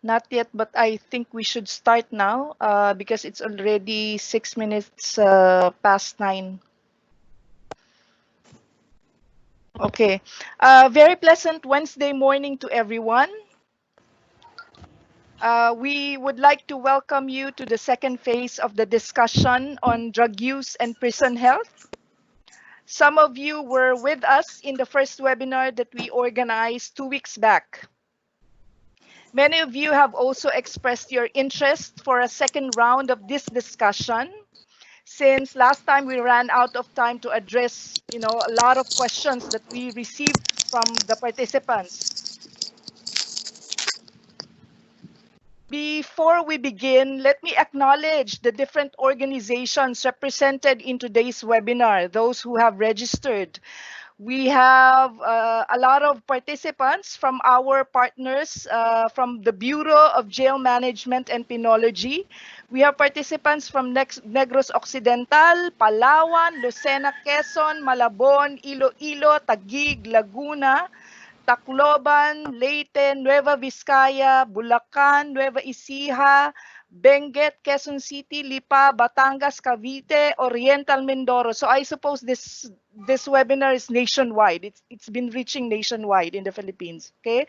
Not yet, but I think we should start now because it's already 6 minutes past 9. Okay. Very pleasant Wednesday morning to everyone. We would like to welcome you to the second phase of the discussion on drug use and prison health. Some of you were with us in the first webinar that we organized 2 weeks back. Many of you have also expressed your interest for a second round of this discussion, since last time we ran out of time to address, a lot of questions that we received from the participants. Before we begin, let me acknowledge the different organizations represented in today's webinar, those who have registered. We have a lot of participants from our partners from the Bureau of Jail Management and Penology. We have participants from Negros Occidental, Palawan, Lucena, Quezon, Malabon, Iloilo, Taguig, Laguna, Tacloban, Leyte, Nueva Vizcaya, Bulacan, Nueva Ecija, Benguet, Quezon City, Lipa, Batangas, Cavite, Oriental Mindoro. So I suppose this webinar is nationwide. It's been reaching nationwide in the Philippines. Okay,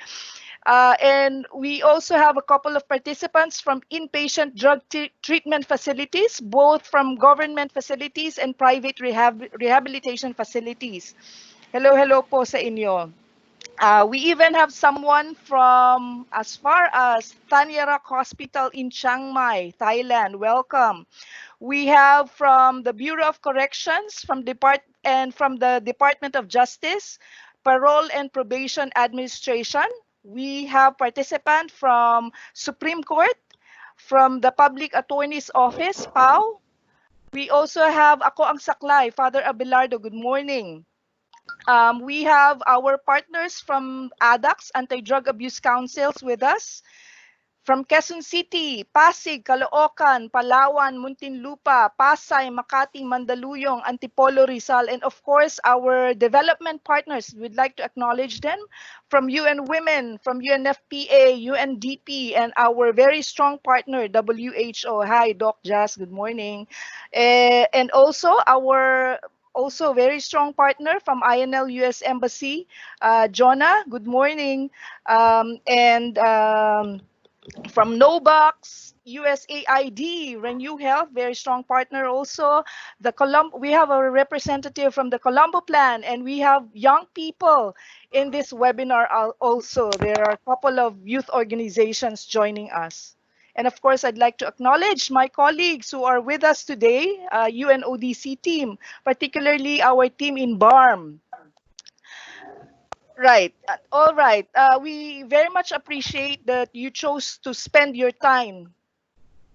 and we also have a couple of participants from inpatient drug treatment facilities, both from government facilities and private rehabilitation facilities. Hello po sa inyo. We even have someone from as far as Tanyarak Hospital in Chiang Mai, Thailand. Welcome. We have from the Bureau of Corrections, from the Department of Justice, Parole and Probation Administration. We have participant from Supreme Court, from the Public Attorney's Office, PAO. We also have Ako Ang Saklay, Father Abelardo. Good morning. We have our partners from ADACS, Anti-Drug Abuse Councils, with us. From Quezon City, Pasig, Caloocan, Palawan, Muntinlupa, Pasay, Makati, Mandaluyong, Antipolo, Rizal, and of course, our development partners. We'd like to acknowledge them from UN Women, from UNFPA, UNDP, and our very strong partner, WHO. Hi, Doc Jazz, good morning. And also our very strong partner from INL US Embassy, Jonah, good morning. From Nobox, USAID, Renew Health, very strong partner also. We have a representative from the Colombo Plan, and we have young people in this webinar also. There are a couple of youth organizations joining us. And of course, I'd like to acknowledge my colleagues who are with us today, UNODC team, particularly our team in BARM. Right. All right. We very much appreciate that you chose to spend your time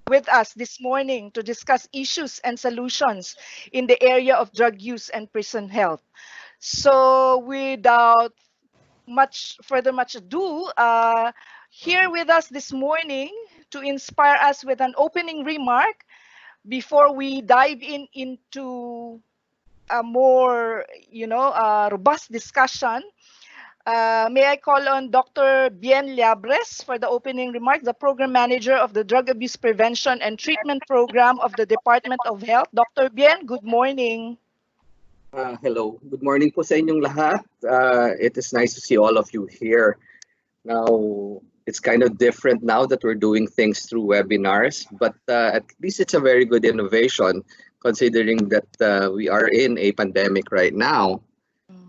with us this morning to discuss issues and solutions in the area of drug use and prison health. So without much ado, here with us this morning to inspire us with an opening remark before we dive into a more, robust discussion. May I call on Dr. Bien Liabres for the opening remarks, the Program Manager of the Drug Abuse Prevention and Treatment Program of the Department of Health. Dr. Bien, good morning. Hello. Good morning po sa inyong lahat. It is nice to see all of you here. Now, it's kind of different now that we're doing things through webinars, but at least it's a very good innovation considering that we are in a pandemic right now.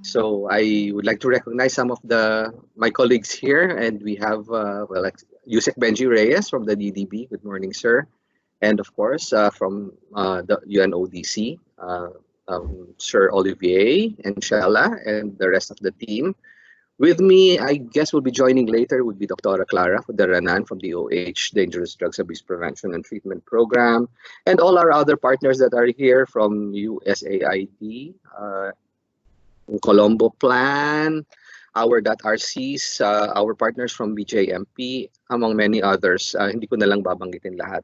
So I would like to recognize some of my colleagues here, and we have Yusek Benji Reyes from the DDB. Good morning, sir. And of course, from the UNODC, Sir Olivier and Shella and the rest of the team. With me, I guess we'll be joining later, would be Dr. Clara Fudaranan from the OH Dangerous Drugs Abuse Prevention and Treatment Program, and all our other partners that are here from USAID, Colombo Plan, our .RCs, our partners from BJMP, among many others. Hindi ko na lang babanggitin lahat.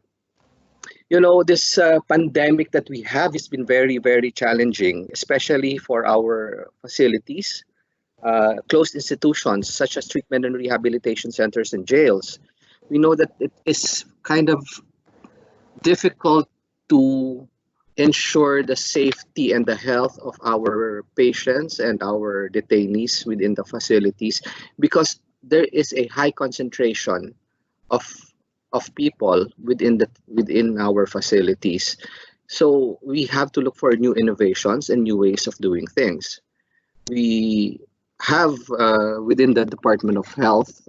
You know, this pandemic that we have has been very, very challenging, especially for our facilities, closed institutions such as treatment and rehabilitation centers and jails. we know that it is kind of difficult to ensure the safety and the health of our patients and our detainees within the facilities because there is a high concentration of people within our facilities. So we have to look for new innovations and new ways of doing things. We have within the Department of Health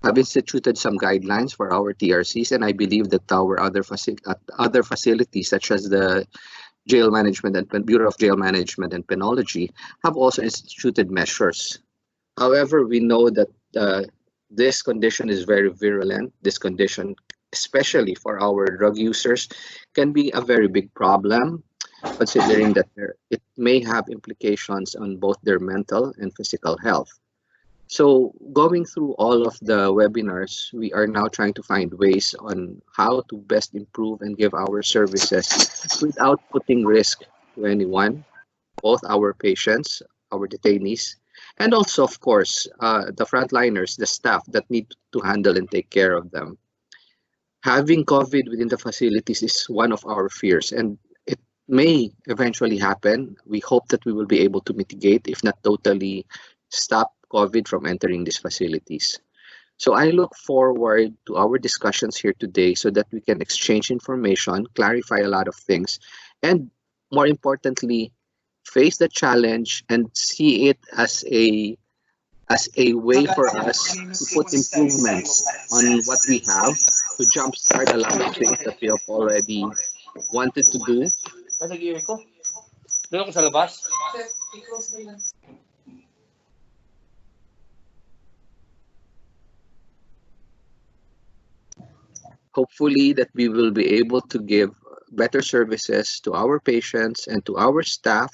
have instituted some guidelines for our TRCs, and I believe that our other facilities, such as the Jail Management and Bureau of Jail Management and Penology, have also instituted measures. However, we know that this condition is very virulent. This condition, especially for our drug users, can be a very big problem, considering that it may have implications on both their mental and physical health. So going through all of the webinars, we are now trying to find ways on how to best improve and give our services without putting risk to anyone, both our patients, our detainees, and also, of course, the frontliners, the staff that need to handle and take care of them. Having COVID within the facilities is one of our fears, and it may eventually happen. We hope that we will be able to mitigate, if not totally stop COVID from entering these facilities. So I look forward to our discussions here today so that we can exchange information, clarify a lot of things, and more importantly, face the challenge and see it as a way for us to put improvements on what we have to jumpstart a lot of things that we have already wanted to do. Doon ako sa labas. Hopefully that we will be able to give better services to our patients and to our staff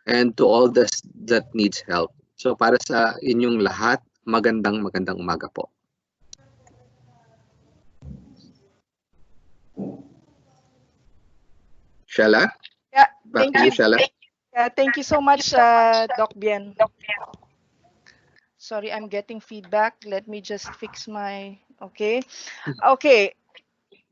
and to all that needs help. So para sa inyong lahat, magandang umaga po. Shella? Yeah, Back to you, Shella. Thank you so much, Doc Bien. Sorry, I'm getting feedback. Let me just fix my, okay.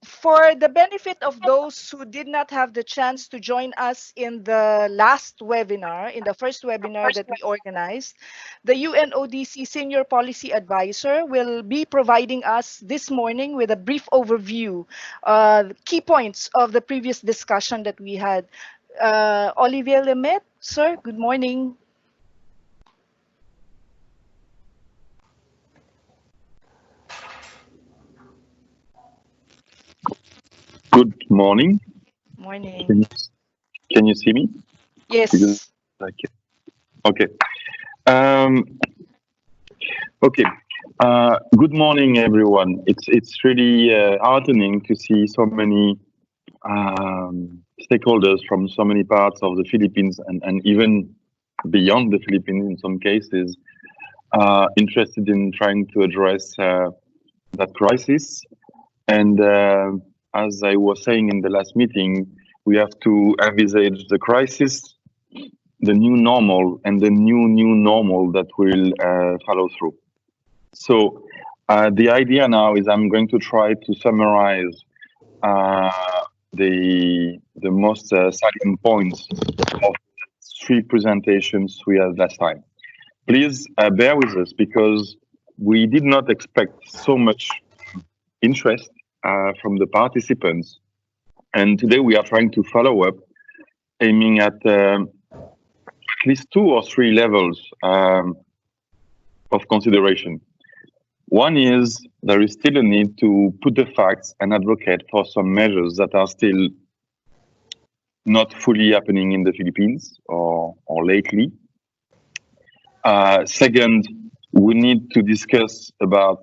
For the benefit of those who did not have the chance to join us in the last webinar, in the first webinar that we organized, the UNODC Senior Policy Advisor will be providing us this morning with a brief overview, key points of the previous discussion that we had. Olivier Lemaitre, sir, good morning. Good morning. Morning. Can you see me? Yes. Okay. Okay. Good morning, everyone. It's really heartening to see so many stakeholders from so many parts of the Philippines and even beyond the Philippines in some cases interested in trying to address that crisis. And as I was saying in the last meeting, we have to envisage the crisis, the new normal, and the new normal that will follow through. So the idea now is I'm going to try to summarize the most salient points of 3 presentations we had last time. Please bear with us because we did not expect so much interest from the participants. And today we are trying to follow up, aiming at least 2 or 3 levels of consideration. One is there is still a need to put the facts and advocate for some measures that are still not fully happening in the Philippines or lately. Second, we need to discuss about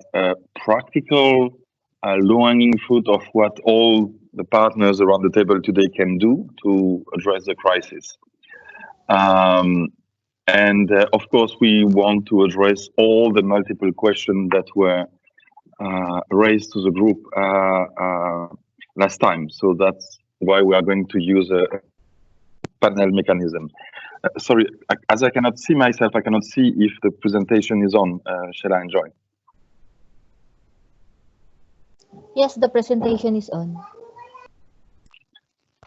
practical low-hanging fruit of what all the partners around the table today can do to address the crisis. And of course, we want to address all the multiple questions that were raised to the group last time. So that's why we are going to use a panel mechanism. Sorry, as I cannot see myself, I cannot see if the presentation is on. Shall I enjoy? Yes, the presentation is on.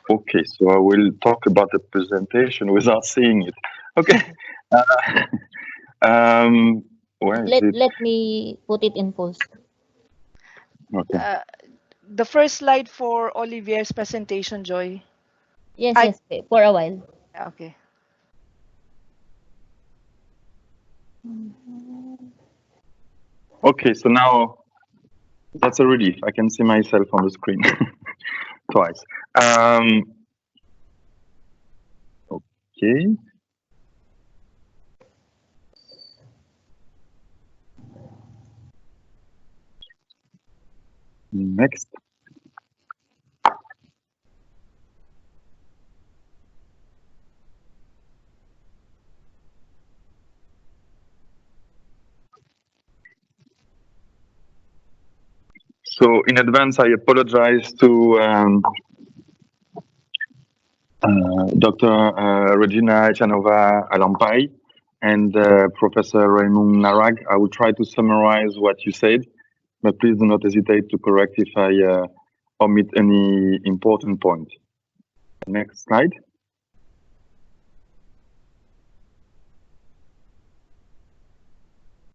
Okay, so I will talk about the presentation without seeing it. Okay. Where is it? Let me put it in post. Okay. The first slide for Olivier's presentation, Joy. Yes, I- yes, for a while. Okay. Okay, so now that's a relief. I can see myself on the screen twice. Okay. Next. So in advance, I apologize to Dr. Regina Echanova Alampai and Professor Raymond Narag. I will try to summarize what you said, but please do not hesitate to correct if I omit any important point. Next slide.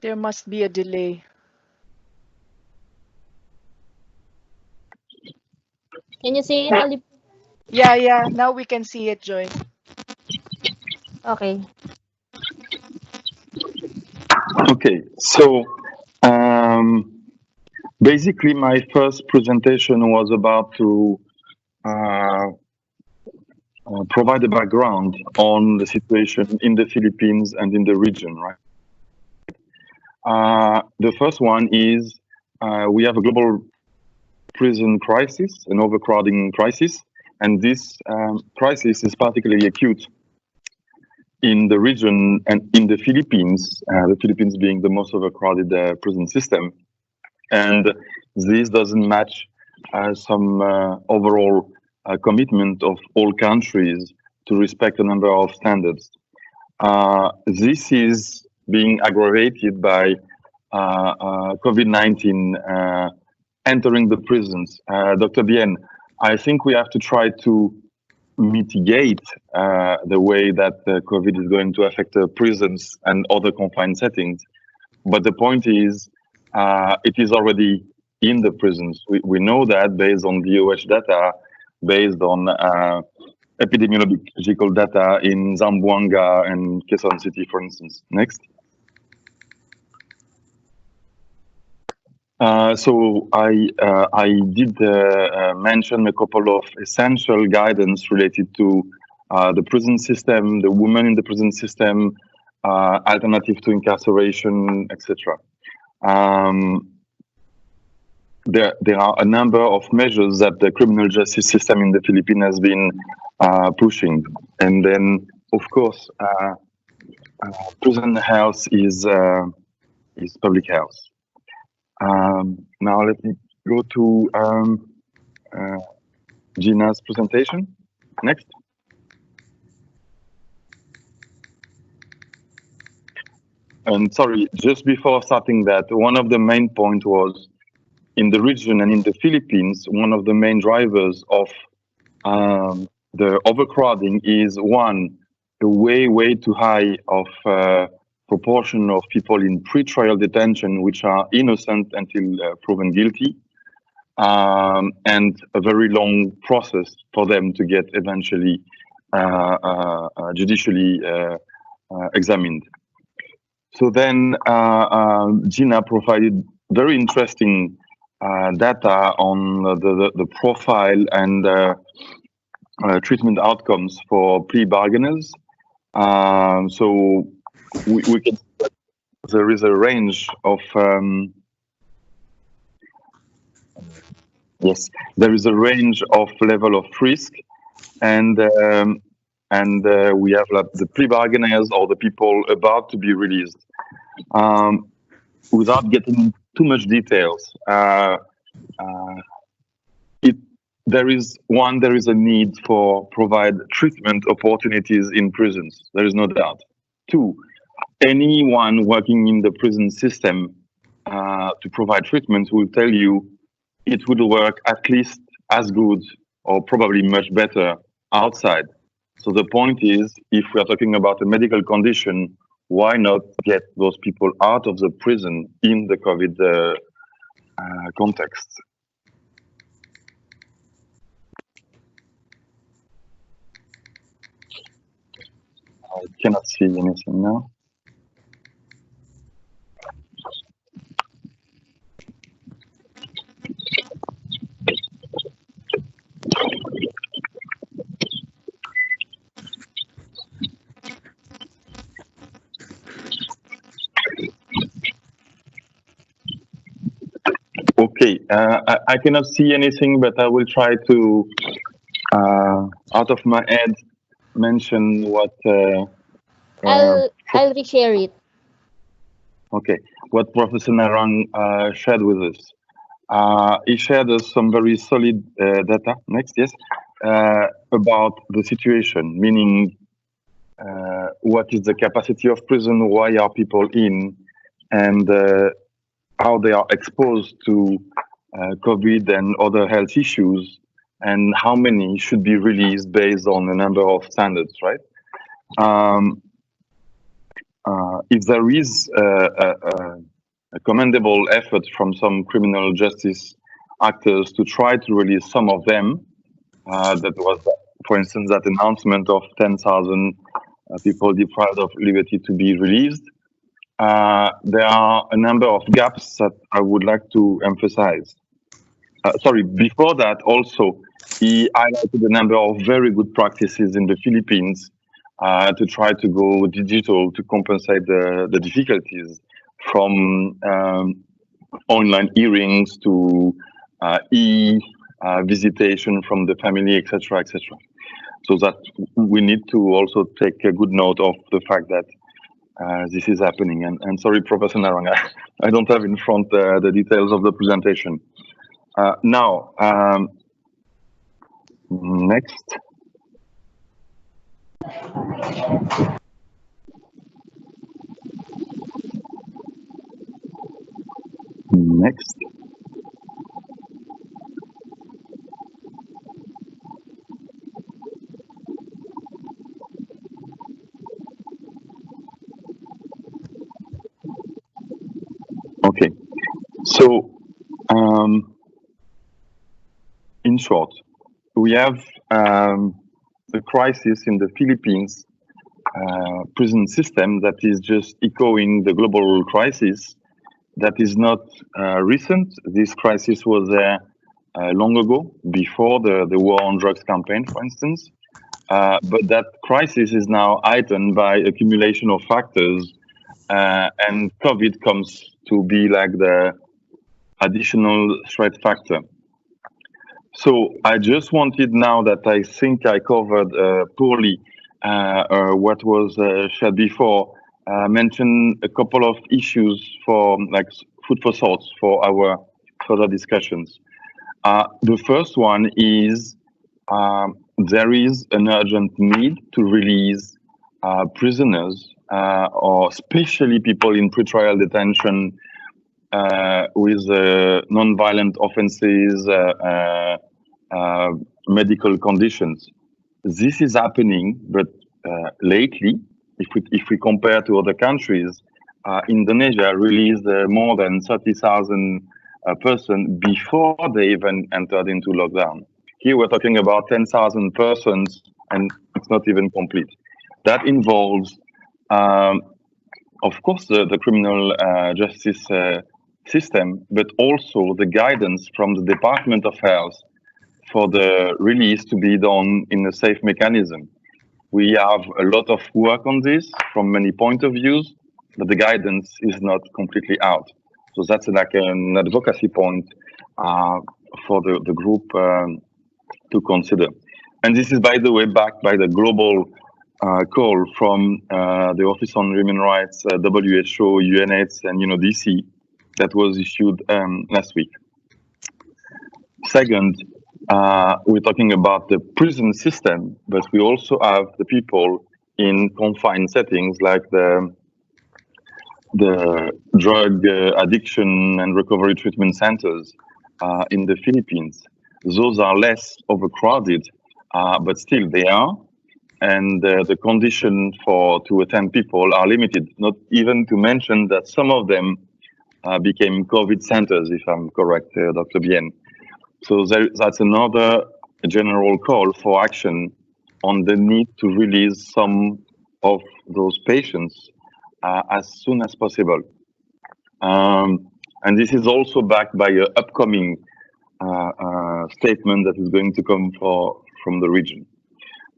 There must be a delay. Can you see it, Olivia? Yeah. Now we can see it, Joy. Okay. Okay, so basically my first presentation was about to provide a background on the situation in the Philippines and in the region, right? The first one is we have a global prison crisis, an overcrowding crisis, and this crisis is particularly acute in the region and in the Philippines being the most overcrowded prison system. And this doesn't match some overall commitment of all countries to respect a number of standards. This is being aggravated by COVID-19 entering the prisons. Dr. Bien, I think we have to try to mitigate the way that COVID is going to affect the prisons and other confined settings. But the point is, it is already in the prisons. We know that based on DOH data, based on epidemiological data in Zamboanga and Quezon City, for instance. Next. So I did mention a couple of essential guidance related to the prison system, the women in the prison system, alternative to incarceration, etc. There are a number of measures that the criminal justice system in the Philippines has been pushing, and then of course prison health is public health. Now let me go to Gina's presentation. Next. And sorry, just before starting that, one of the main points was in the region and in the Philippines, one of the main drivers of the overcrowding is one, a way too high of proportion of people in pre-trial detention which are innocent until proven guilty, and a very long process for them to get eventually judicially examined. So then Gina provided very interesting data on the profile and treatment outcomes for plea bargainers. So we can see that there is a range of level of risk, and we have like the plea bargainers or the people about to be released. Without getting too much details, there is a need for provide treatment opportunities in prisons. There is no doubt. Two, anyone working in the prison system to provide treatment will tell you it would work at least as good or probably much better outside. So the point is, if we are talking about a medical condition, why not get those people out of the prison in the COVID context? I cannot see anything now. Okay, I cannot see anything, but I will try to, out of my head, mention what. I'll reshare it. Okay, what Professor Narang shared with us. He shared us some very solid data. Next, yes, about the situation, meaning what is the capacity of prison, why are people in, and how they are exposed to COVID and other health issues, and how many should be released based on a number of standards, right? If there is a commendable effort from some criminal justice actors to try to release some of them, that was, for instance, that announcement of 10,000 people deprived of liberty to be released. There are a number of gaps that I would like to emphasize. Sorry, before that, also, he highlighted a number of very good practices in the Philippines to try to go digital to compensate the difficulties, from online hearings to visitation from the family, etc., etc. So that we need to also take a good note of the fact that this is happening. And sorry, Professor Narang, I don't have in front the details of the presentation. Now, next. Next. Okay, so in short, we have a crisis in the Philippines prison system that is just echoing the global crisis. That is not recent. This crisis was there long ago, before the war on drugs campaign, for instance. But that crisis is now heightened by accumulation of factors, and COVID comes to be like the additional threat factor. So I just wanted, now that I think I covered poorly what was shared before, mention a couple of issues for like food for thought for our further discussions. The first one is there is an urgent need to release prisoners, or especially people in pretrial detention with non-violent offenses, medical conditions. This is happening, but lately, if we compare to other countries, Indonesia released more than 30,000 persons before they even entered into lockdown. Here we're talking about 10,000 persons, and it's not even complete. That involves, of course, the criminal justice system, but also the guidance from the Department of Health for the release to be done in a safe mechanism. We have a lot of work on this from many points of views, but the guidance is not completely out. So that's like an advocacy point for the group to consider. And this is, by the way, backed by the global call from the Office on Human Rights, WHO, UNAIDS, and DC that was issued last week. Second, we're talking about the prison system, but we also have the people in confined settings like the drug addiction and recovery treatment centers. in the Philippines. Those are less overcrowded, but still they are. And the condition to attend people are limited, not even to mention that some of them became COVID centers, if I'm correct, Dr. Bien. So that's another general call for action on the need to release some of those patients as soon as possible. And this is also backed by an upcoming statement that is going to come from the region.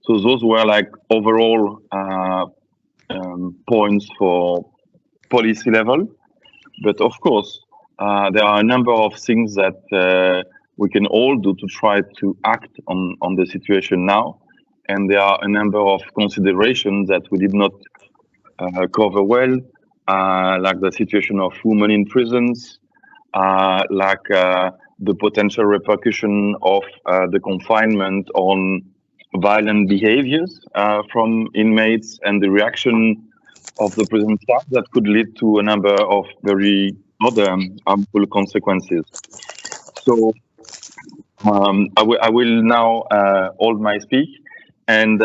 So those were like overall points for policy level. But of course, there are a number of things that we can all do to try to act on the situation now. And there are a number of considerations that we did not cover well, like the situation of women in prisons, like the potential repercussion of the confinement on violent behaviors from inmates and the reaction of the prison staff that could lead to a number of very other harmful consequences. So I will now hold my speech and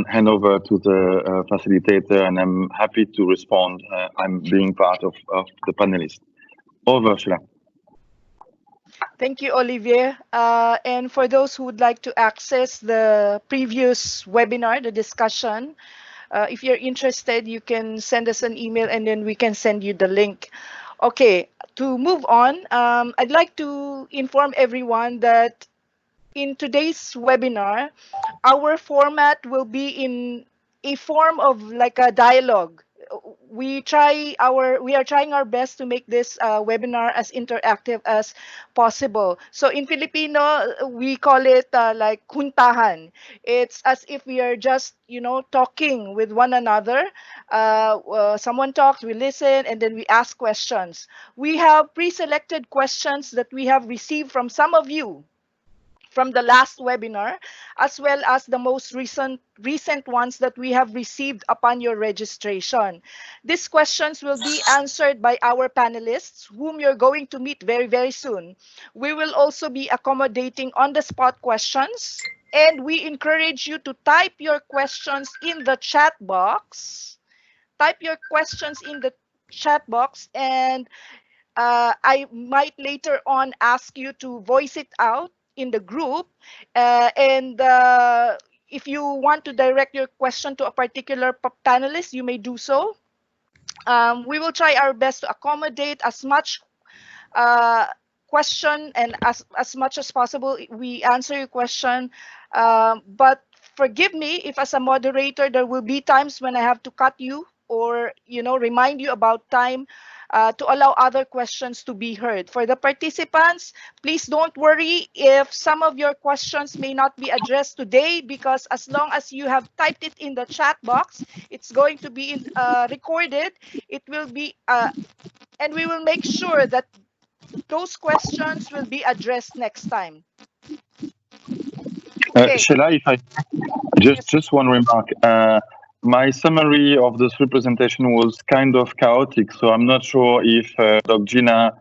hand over to the facilitator, and I'm happy to respond. I'm being part of the panelists. Over, Sheila. Thank you, Olivier. And for those who would like to access the previous webinar, the discussion, if you're interested, you can send us an email and then we can send you the link. Okay, to move on, I'd like to inform everyone that in today's webinar, our format will be in a form of like a dialogue. We are trying our best to make this webinar as interactive as possible. So in Filipino, we call it like kuntahan. It's as if we are just, talking with one another. Someone talks, we listen, and then we ask questions. We have pre-selected questions that we have received from some of you from the last webinar, as well as the most recent ones that we have received upon your registration. These questions will be answered by our panelists, whom you're going to meet very, very soon. We will also be accommodating on-the-spot questions, and we encourage you to type your questions in the chat box. Type your questions in the chat box, and I might later on ask you to voice it out in the group, and if you want to direct your question to a particular panelist, you may do so. We will try our best to accommodate as much question, and as much as possible we answer your question, but forgive me if as a moderator there will be times when I have to cut you or remind you about time to allow other questions to be heard. For the participants, please don't worry if some of your questions may not be addressed today, because as long as you have typed it in the chat box, it's going to be recorded. It will be, and we will make sure that those questions will be addressed next time. Okay. Sheila, if I just one remark. My summary of this representation was kind of chaotic, so I'm not sure if Dr. Gina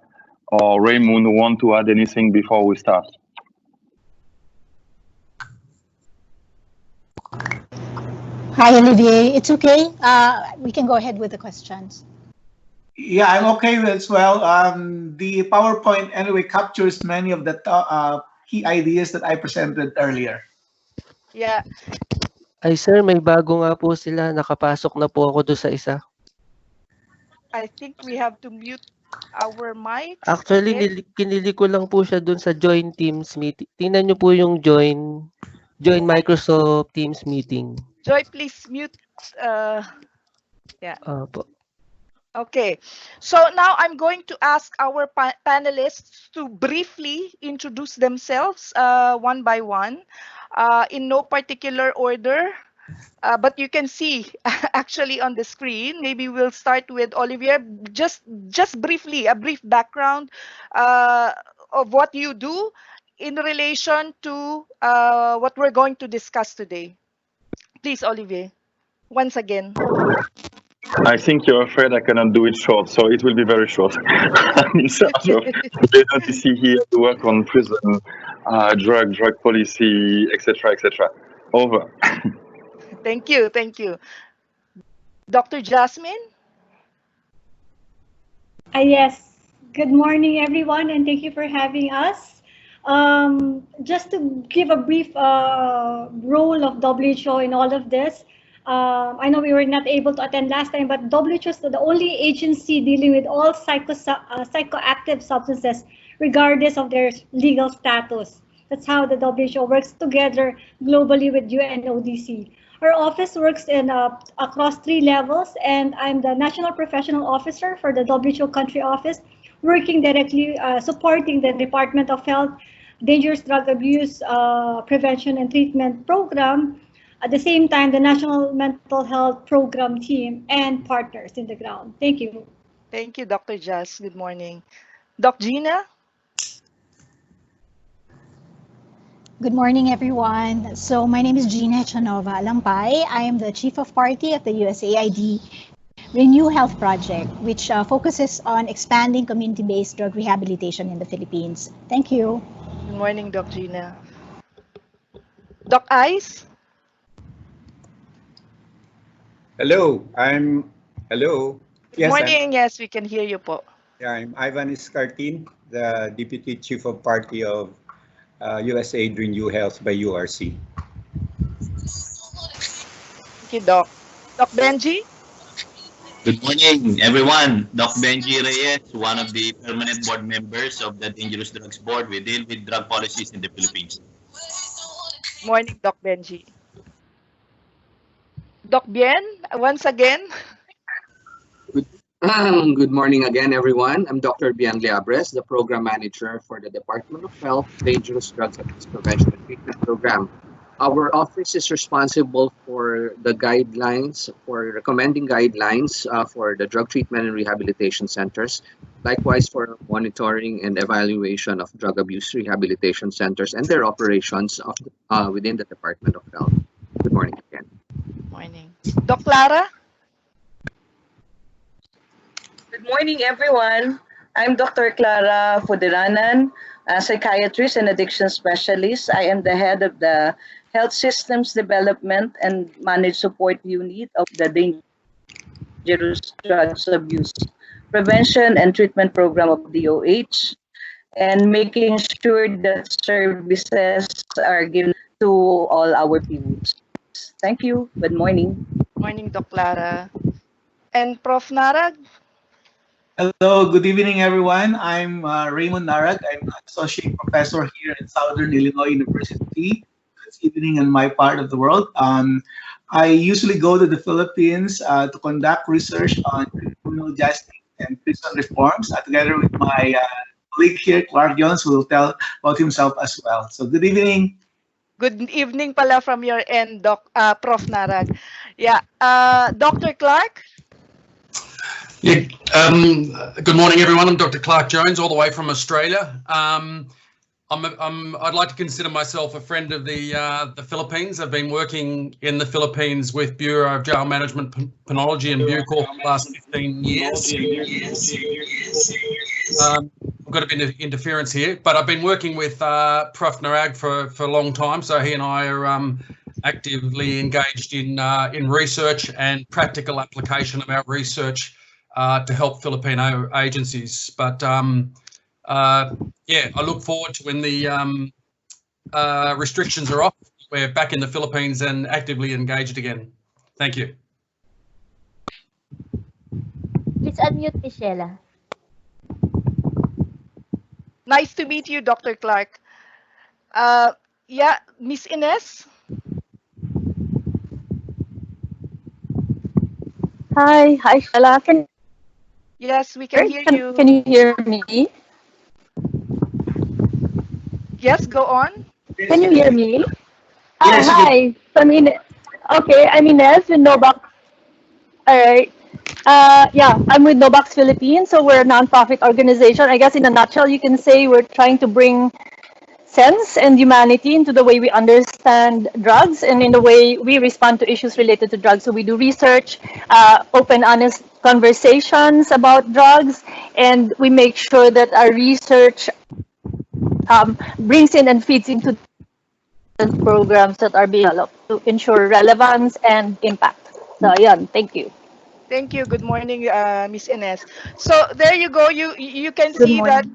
or Raymond want to add anything before we start. Hi, Olivier. It's okay. We can go ahead with the questions. Yeah, I'm okay as well. The PowerPoint anyway captures many of the key ideas that I presented earlier. Yeah. Ay sir, may bago nga po sila. Nakapasok na po ako doon sa isa. I think we have to mute our mics. Actually, kinili ko lang po siya doon sa Join Teams meeting. Tingnan niyo po yung Join Microsoft Teams meeting. Joy, please mute. Yeah. Po. Okay, so now I'm going to ask our panelists to briefly introduce themselves one by one, in no particular order, but you can see actually on the screen. Maybe we'll start with Olivier. Just briefly, a brief background of what you do in relation to what we're going to discuss today. Please, Olivier, once again. I think you're afraid I cannot do it short, so it will be very short. I'm in charge of the NOTC here to work on prison, drug policy, etc., etc. Over. Thank you. Thank you. Dr. Jasmine? Yes. Good morning, everyone, and thank you for having us. Just to give a brief role of WHO in all of this, I know we were not able to attend last time, but WHO is the only agency dealing with all psychoactive substances, regardless of their legal status. That's how the WHO works together globally with UNODC. Our office works in across 3 levels, and I'm the National Professional Officer for the WHO Country Office, working directly supporting the Department of Health Dangerous Drug Abuse Prevention and Treatment Program. At the same time, the National Mental Health Program team and partners in the ground. Thank you. Thank you, Dr. Jas. Good morning. Doc Gina? Good morning, everyone. So my name is Gina Chanova Alampay. I am the Chief of Party of the USAID Renew Health Project, which focuses on expanding community-based drug rehabilitation in the Philippines. Thank you. Good morning, Doc Gina. Doc Ice? Hello. Good morning. Yes, we can hear you po. I'm Ivan Iscartin, the Deputy Chief of Party of USAID Renew Health by URC. Thank you, Doc. Doc Benji? Good morning, everyone. Doc Benji Reyes, one of the permanent board members of the Dangerous Drugs Board. We deal with drug policies in the Philippines. Good morning, Doc Benji. Doc Bien, once again. Good morning again, everyone. I'm Dr. Bien Liabres, the Program Manager for the Department of Health Dangerous Drugs Abuse Prevention and Treatment Program. Our office is responsible for the guidelines, for recommending guidelines for the drug treatment and rehabilitation centers, likewise for monitoring and evaluation of drug abuse rehabilitation centers and their operations of within the Department of Health. Good morning again. Good morning. Doc Clara? Good morning, everyone. I'm Dr. Clara Fuderanan, a psychiatrist and addiction specialist. I am the head of the Health Systems Development and Managed Support Unit of the Dangerous Drugs Abuse Prevention and Treatment Program of DOH, and making sure that services are given to all our PWs. Thank you. Good morning. Good morning, Doc Clara. And Prof. Narag? Hello, good evening, everyone. I'm Raymond Narag. I'm an associate professor here at Southern Illinois University. Good evening in my part of the world. I usually go to the Philippines to conduct research on criminal justice and prison reforms, together with my colleague here, Clark Jones, who will tell about himself as well. So good evening. Good evening pala from your end, Prof. Narag. Yeah, Dr. Clark? Yeah, good morning, everyone. I'm Dr. Clark Jones, all the way from Australia. I'd like to consider myself a friend of the Philippines. I've been working in the Philippines with Bureau of Jail Management, Penology and Bucor for the last 15 years. I've got a bit of interference here, but I've been working with Prof. Narag for a long time. So he and I are actively engaged in research and practical application of our research to help Filipino agencies. But yeah, I look forward to when the restrictions are off, we're back in the Philippines and actively engaged again. Thank you. Please unmute Michelle. Nice to meet you, Dr. Clark. Yeah, Miss Ines? Hi, Stella. Yes, we can hear you. Can you hear me? Yes, go on. Can you hear me? Yes, hi. I'm Ines with Novax. All right. Yeah, I'm with Novax Philippines. So we're a nonprofit organization. I guess in a nutshell, you can say we're trying to bring sense and humanity into the way we understand drugs and in the way we respond to issues related to drugs. So we do research, open, honest conversations about drugs, and we make sure that our research brings in and feeds into programs that are being developed to ensure relevance and impact. So, yeah, thank you. Thank you. Good morning, Miss Ines. So there you go. You can Good see that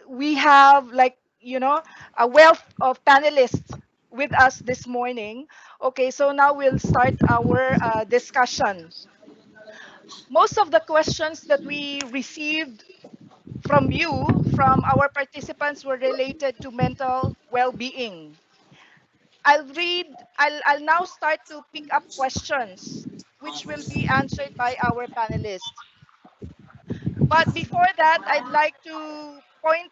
we have, like, a wealth of panelists with us this morning. Okay, so now we'll start our discussion. Most of the questions that we received from our participants, were related to mental well-being. I'll now start to pick up questions which will be answered by our panelists. But before that, I'd like to point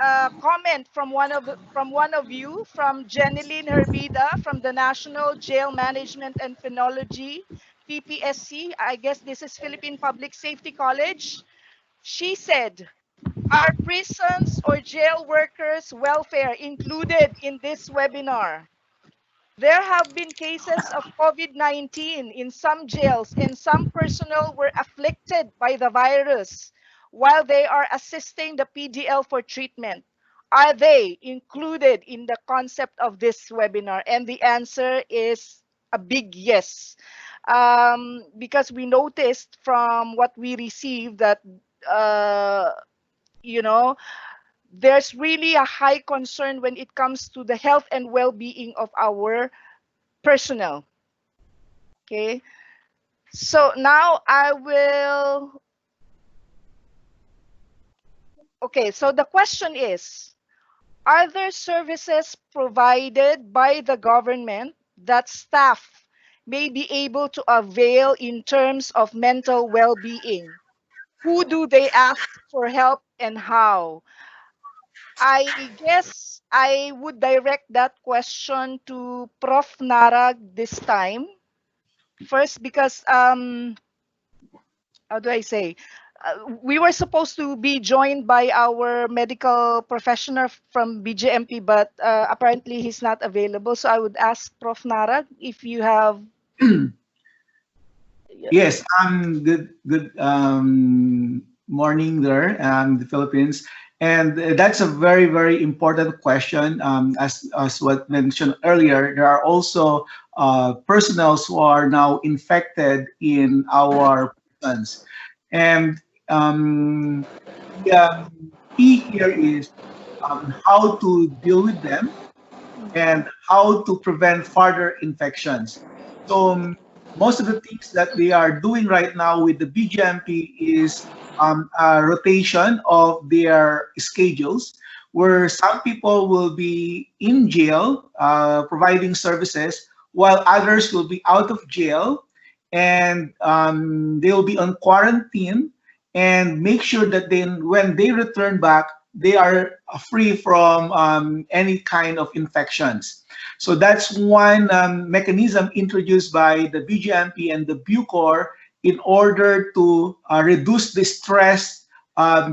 a comment from one of you, from Jeneline Herbida from the National Jail Management and Penology, PPSC. I guess this is Philippine Public Safety College. She said, "Are prisons or jail workers' welfare included in this webinar? There have been cases of COVID-19 in some jails, and some personnel were afflicted by the virus while they are assisting the PDL for treatment. Are they included in the concept of this webinar?" And the answer is a big yes. Because we noticed from what we received that, there's really a high concern when it comes to the health and well-being of our personnel. Okay, so now so the question is, are there services provided by the government that staff may be able to avail in terms of mental well-being? Who do they ask for help and how? I guess I would direct that question to Prof. Narag this time. First, because, how do I say? We were supposed to be joined by our medical professional from BJMP, but apparently he's not available. So I would ask Prof. Narag if you have... Yes, good morning there in the Philippines. And that's a very, very important question. As what mentioned earlier, there are also personnel who are now infected in our prisons. And the key here is how to deal with them and how to prevent further infections. So most of the things that we are doing right now with the BJMP is a rotation of their schedules, where some people will be in jail providing services, while others will be out of jail, and they will be on quarantine, and make sure that then when they return back, they are free from any kind of infections. So that's one mechanism introduced by the BJMP and the Bucor in order to reduce the stress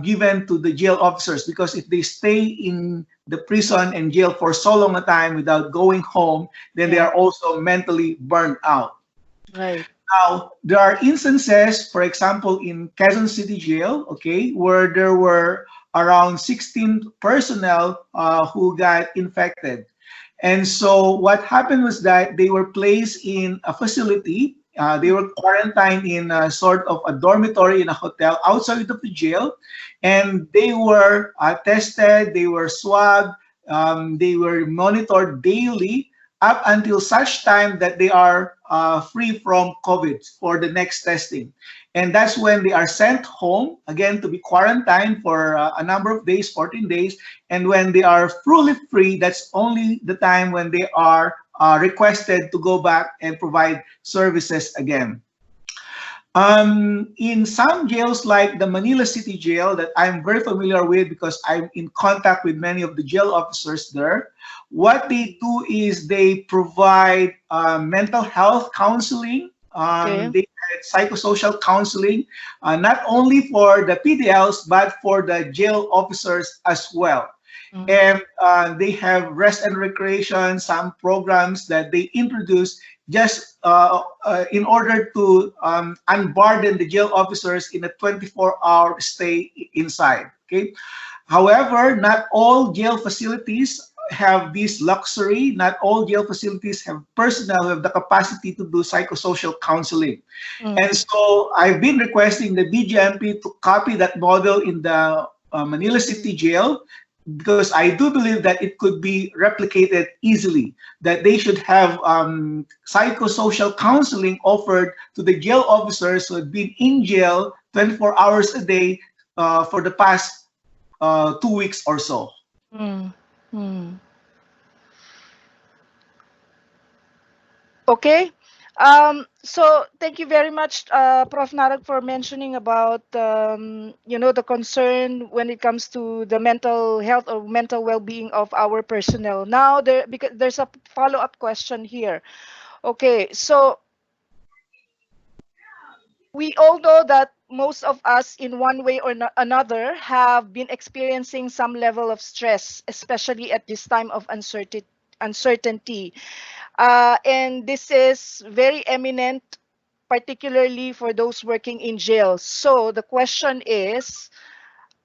given to the jail officers, because if they stay in the prison and jail for so long a time without going home, then they are also mentally burned out. Right. Now, there are instances, for example, in Quezon City Jail, okay, where there were around 16 personnel who got infected. And so what happened was that they were placed in a facility. They were quarantined in a sort of a dormitory in a hotel outside of the jail, and they were tested, they were swabbed, they were monitored daily up until such time that they are free from COVID for the next testing. And that's when they are sent home, again, to be quarantined for a number of days, 14 days. And when they are fully free, that's only the time when they are requested to go back and provide services again. In some jails like the Manila City Jail that I'm very familiar with because I'm in contact with many of the jail officers there, what they do is they provide mental health counseling Okay. They had psychosocial counseling, not only for the PDLs, but for the jail officers as well. And they have rest and recreation, some programs that they introduce just in order to unburden the jail officers in a 24-hour stay inside. Okay. However, not all jail facilities have this luxury. Not all jail facilities have personnel who have the capacity to do psychosocial counseling. And so I've been requesting the BGMP to copy that model in the Manila City Jail, because I do believe that it could be replicated easily, that they should have psychosocial counseling offered to the jail officers who have been in jail 24 hours a day for the past 2 weeks or so. Okay. So thank you very much, Prof. Narag, for mentioning about the concern when it comes to the mental health or mental well-being of our personnel. Now, because there's a follow-up question here. Okay, so we all know that most of us, in one way or another, have been experiencing some level of stress, especially at this time of uncertainty. And this is very eminent, particularly for those working in jails. So the question is,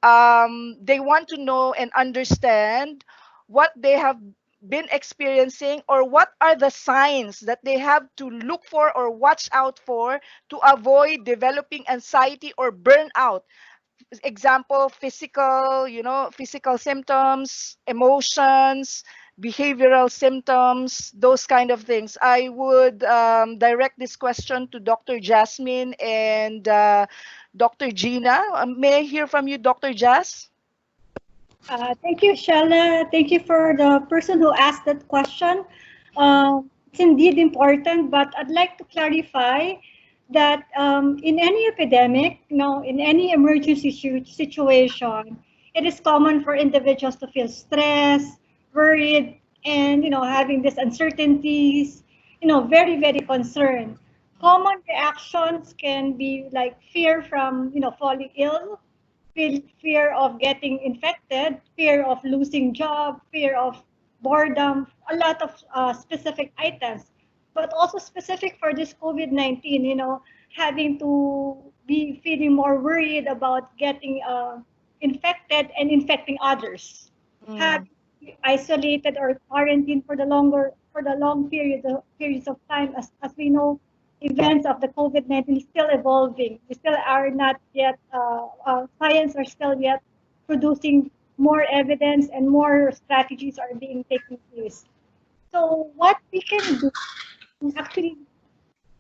they want to know and understand what they have been experiencing, or what are the signs that they have to look for or watch out for to avoid developing anxiety or burnout. Example, physical symptoms, emotions, behavioral symptoms, those kind of things. I would direct this question to Dr. Jasmine and Dr. Gina. May I hear from you, Dr. Jas? Thank you, Shella. Thank you for the person who asked that question. It's indeed important, but I'd like to clarify that in any epidemic, in any emergency situation, it is common for individuals to feel stressed, worried, and having these uncertainties, very, very concerned. Common reactions can be like fear from falling ill, fear of getting infected, fear of losing job, fear of boredom, a lot of specific items, but also specific for this COVID-19, having to be feeling more worried about getting infected and infecting others. Having to be isolated or quarantined for the long periods of time, as we know, events of the COVID-19 is still evolving. We still are not yet, science are still yet producing more evidence, and more strategies are being taken place. So what we can do, actually,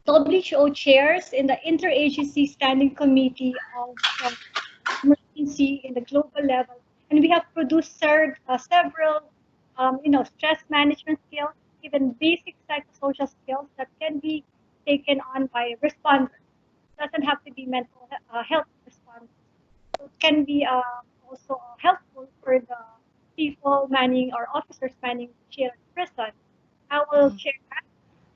WHO chairs in the Interagency Standing Committee of Emergency in the global level, and we have produced several, stress management skills, even basic psychosocial skills that can be taken on by responders. It doesn't have to be mental health responders. It can be also helpful for the people manning or officers manning the jail and prison. I will share that.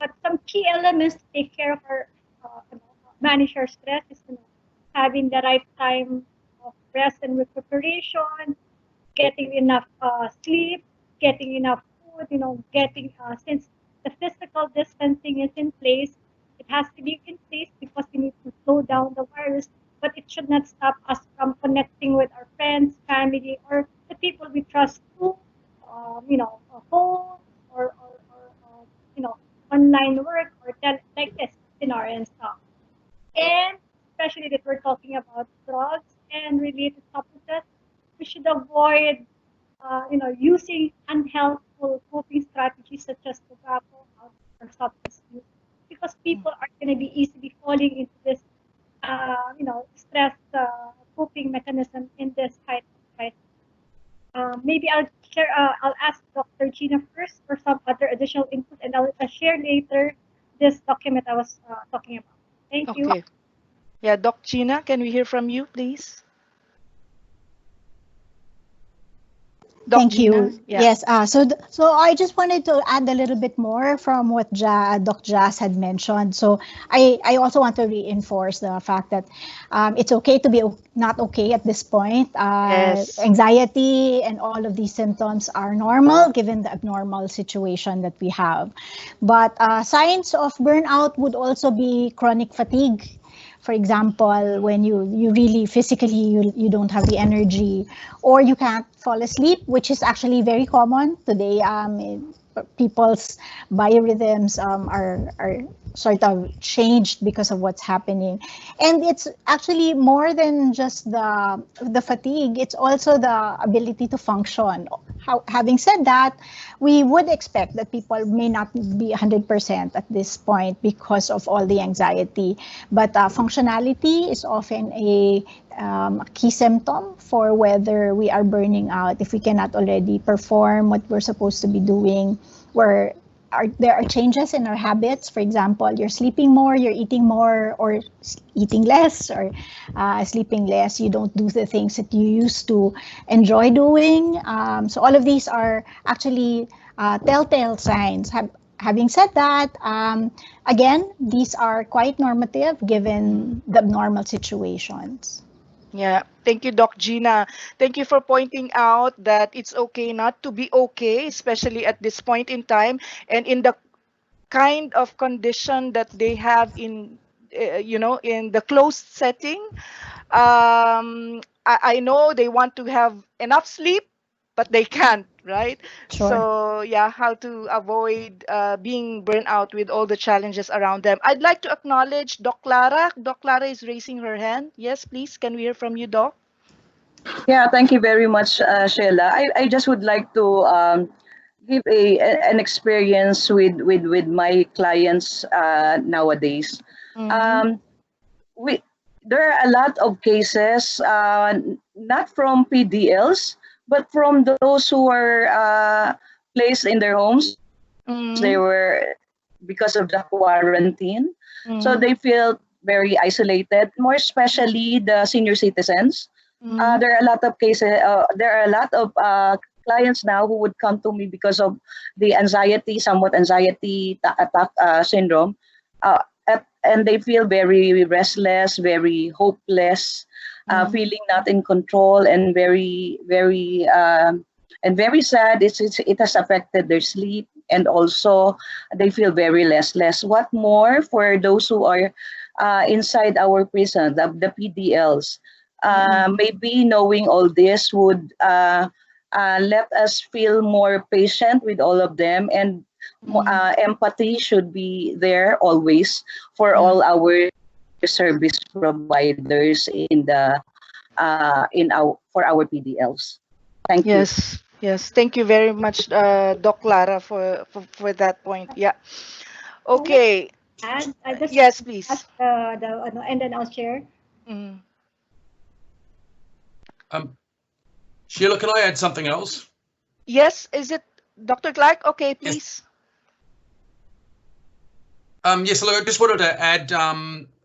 But some key elements to take care of our manage our stress is having the right time of rest and recuperation, getting enough sleep, getting enough food, getting since the physical distancing is in place, it has to be in place because we need to slow down the virus, but it should not stop us from connecting with our friends, family, or the people we trust through, home or online work or like this seminar and stuff. And especially that we're talking about drugs and related substances, we should avoid, using unhelpful coping strategies such as tobacco, alcohol, or substance use, because people are going to be easily falling into this, stress coping mechanism in this type of crisis. Maybe I'll ask Dr. Gina first for some other additional input, and I'll share later this document I was talking about. Thank you. Okay. Yeah, Dr. Gina, can we hear from you, please? Thank Gina? you. Yes. So I just wanted to add a little bit more from what Doc Jas had mentioned. So I also want to reinforce the fact that it's okay to be not okay at this point. Yes. Anxiety and all of these symptoms are normal given the abnormal situation that we have. But signs of burnout would also be chronic fatigue. For example, when you really physically you don't have the energy, or you can't fall asleep, which is actually very common today. People's biorhythms are sort of changed because of what's happening, and it's actually more than just the fatigue. It's also the ability to function. Having said that, we would expect that people may not be 100% at this point because of all the anxiety, but functionality is often a key symptom for whether we are burning out. If we cannot already perform what we're supposed to be doing, there are changes in our habits. For example, you're sleeping more, you're eating more, or eating less, or sleeping less. You don't do the things that you used to enjoy doing. So all of these are actually telltale signs. Having said that, again, these are quite normative given the abnormal situations. Yeah, thank you, Doc Gina. Thank you for pointing out that it's okay not to be okay, especially at this point in time and in the kind of condition that they have in, in the closed setting. I know they want to have enough sleep, but they can't, right? Sure. So yeah, how to avoid being burnt out with all the challenges around them. I'd like to acknowledge Doc Clara. Doc Clara is raising her hand. Yes, please. Can we hear from you, Doc? Yeah, thank you very much, Sheila. I just would like to give an experience with my clients nowadays. There are a lot of cases, not from PDLs, but from those who were placed in their homes. They were because of the quarantine. So they feel very isolated, more especially the senior citizens. There are a lot of cases, there are a lot of clients now who would come to me because of the anxiety, somewhat anxiety attack syndrome. And they feel very restless, very hopeless, feeling not in control, and very sad. It has affected their sleep, and also they feel very restless. What more for those who are inside our prison, the PDLs? Maybe knowing all this would let us feel more patient with all of them, and empathy should be there always for all our service providers for our PDLs. Thank you. Yes. Thank you very much, Doc Clara, for that point. Yeah. Okay. And yes, please. And then I'll share. Sheila, can I add something else? Yes, is it Dr. Clark? Okay, please. Yes, look, I just wanted to add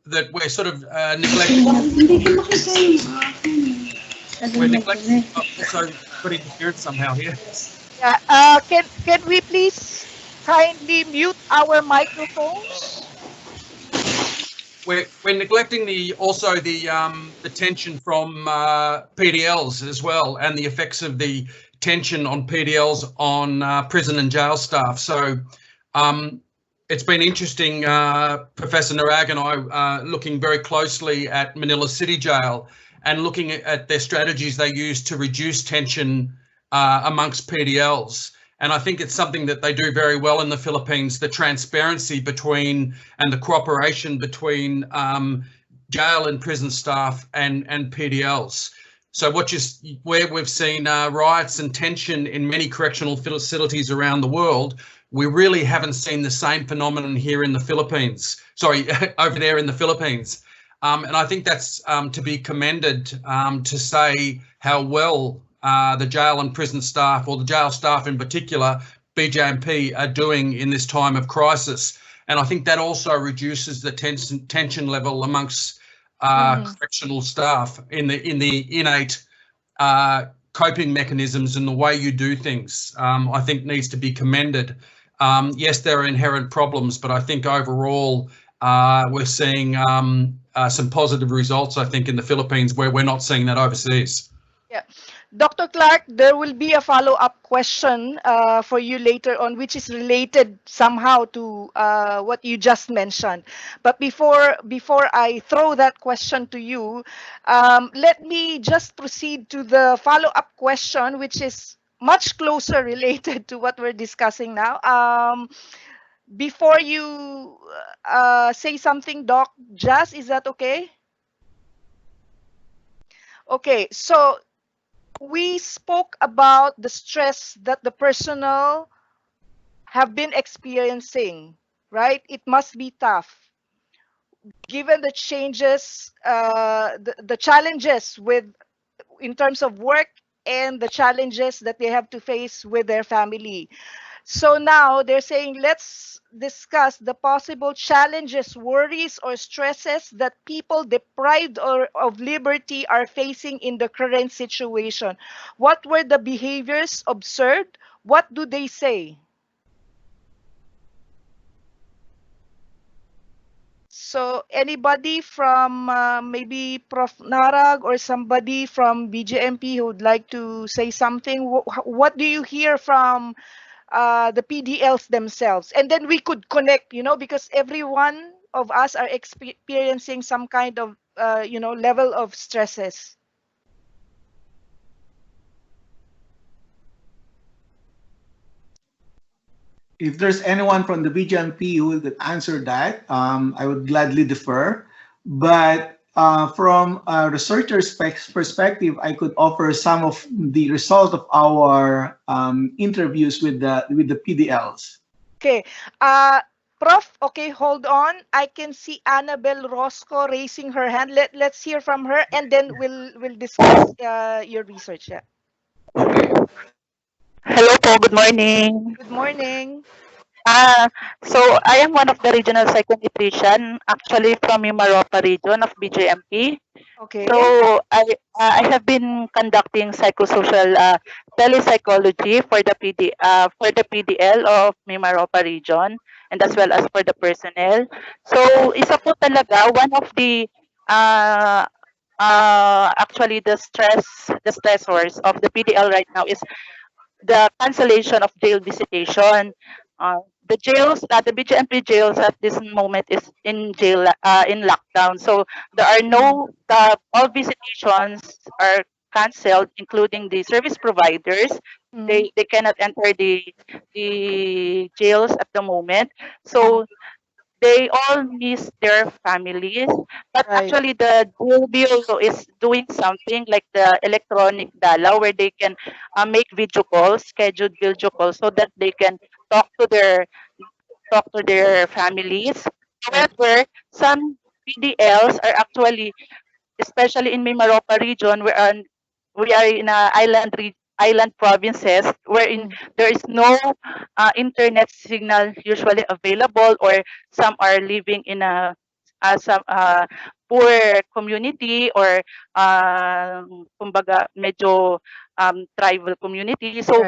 that we're sort of neglecting. We're neglecting also putting interference somehow here. Yeah. Can we please kindly mute our microphones? We're neglecting the tension from PDLs as well, and the effects of the tension on PDLs on prison and jail staff. So it's been interesting, Professor Narag and I looking very closely at Manila City Jail and looking at their strategies they use to reduce tension amongst PDLs. And I think it's something that they do very well in the Philippines, the transparency between and the cooperation between jail and prison staff and PDLs. So where we've seen riots and tension in many correctional facilities around the world, we really haven't seen the same phenomenon here in the Philippines. Sorry, over there in the Philippines. And I think that's to be commended, to say how well the jail and prison staff, or the jail staff in particular, BJMP, are doing in this time of crisis. And I think that also reduces the tension level amongst correctional staff in the innate coping mechanisms and the way you do things, I think needs to be commended. Yes, there are inherent problems, but I think overall we're seeing some positive results, I think, in the Philippines where we're not seeing that overseas. Yeah. Dr. Clark, there will be a follow-up question for you later on, which is related somehow to what you just mentioned. But before I throw that question to you, let me just proceed to the follow-up question, which is much closer related to what we're discussing now. Before you say something, Doc Jazz, is that okay? Okay, so we spoke about the stress that the personnel have been experiencing, right? It must be tough. Given the changes, the challenges in terms of work and the challenges that they have to face with their family. So now they're saying, let's discuss the possible challenges, worries, or stresses that people deprived of liberty are facing in the current situation. What were the behaviors observed? What do they say? So anybody from maybe Prof. Narag or somebody from BJMP who would like to say something? What do you hear from the PDLs themselves? And then we could connect, because every one of us are experiencing some kind of, level of stresses. If there's anyone from the BJMP who will answer that, I would gladly defer. But from a researcher's perspective, I could offer some of the result of our interviews with the PDLs. Okay, Prof. Okay, hold on. I can see Annabel Rosco raising her hand. Let's hear from her, and then we'll discuss your research. Yeah. Hello po, good morning. Good morning. So I am one of the regional psychometrician, actually from Mimaropa region of BJMP. Okay. So I have been conducting psychosocial telepsychology for the PDL of Mimaropa region and as well as for the personnel. So isa po talaga one of the actually the stressors of the PDL right now is the cancellation of jail visitation. The BJMP jails at this moment is in lockdown. So there are all visitations are cancelled, including the service providers. They cannot enter the jails at the moment. So they all miss their families. But actually, the jail bureau is doing something like the electronic dalaw, where they can make video calls, scheduled video calls, so that they can talk to their families. However, some PDLs are actually, especially in Mimaropa region, we are in a island provinces wherein there is no internet signal usually available, or some are living in some poor community, or kumbaga medyo tribal community. So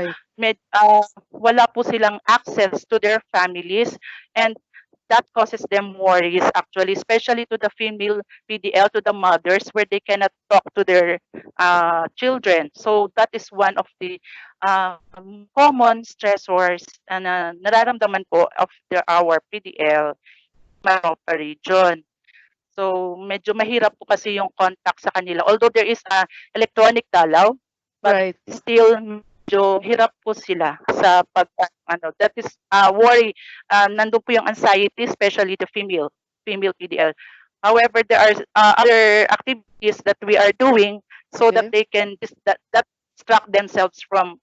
wala po silang access to their families, and that causes them worries actually, especially to the female PDL, to the mothers, where they cannot talk to their children. So that is one of the common stressors na nararamdaman po of our PDL Mimaropa region. So medyo mahirap po kasi yung contact sa kanila. Although there is electronic dalaw, but still medyo hirap po sila sa that is worry. Nandun po yung anxiety, especially the female PDL. However, there are other activities that we are doing so that they can distract themselves from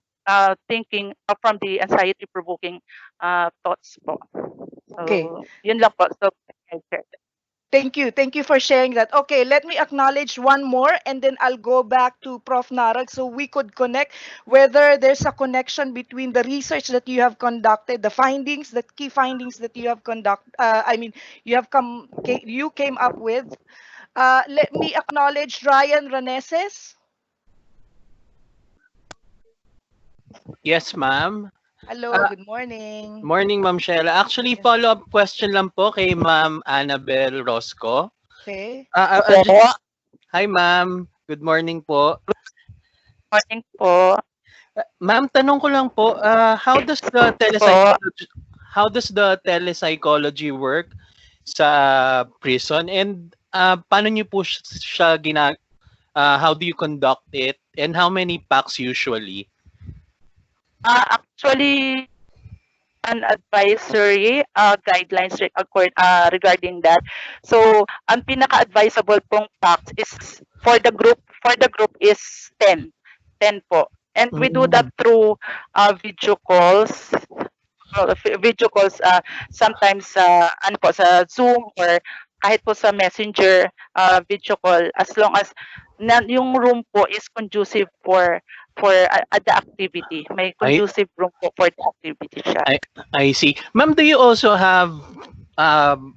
thinking from the anxiety provoking thoughts po. So, yun lang po. So, Thank you. Thank you for sharing that. Okay, let me acknowledge one more, and then I'll go back to Prof. Narag so we could connect whether there's a connection between the research that you have conducted, the findings, the key findings that you have conducted. You came up with. Let me acknowledge Ryan Reneses. Yes, ma'am. Hello, good morning. Morning, Ma'am Sheila. Actually, follow-up question lang po kay Ma'am Annabel Rosco. Okay. Hi, ma'am. Good morning po. Morning po. Ma'am, tanong ko lang po, how does the telepsychology work sa prison, and paano niyo po siya how do you conduct it, and how many packs usually? Actually, an advisory guidelines regarding that. So, ang pinaka-advisable pong packs is for the group is 10 po. And we do that through video calls. Sometimes ano po, sa Zoom or kahit po sa Messenger video call, as long as yung room po is conducive for the activity. May conducive room po for the activity siya. I see. Ma'am, do you also have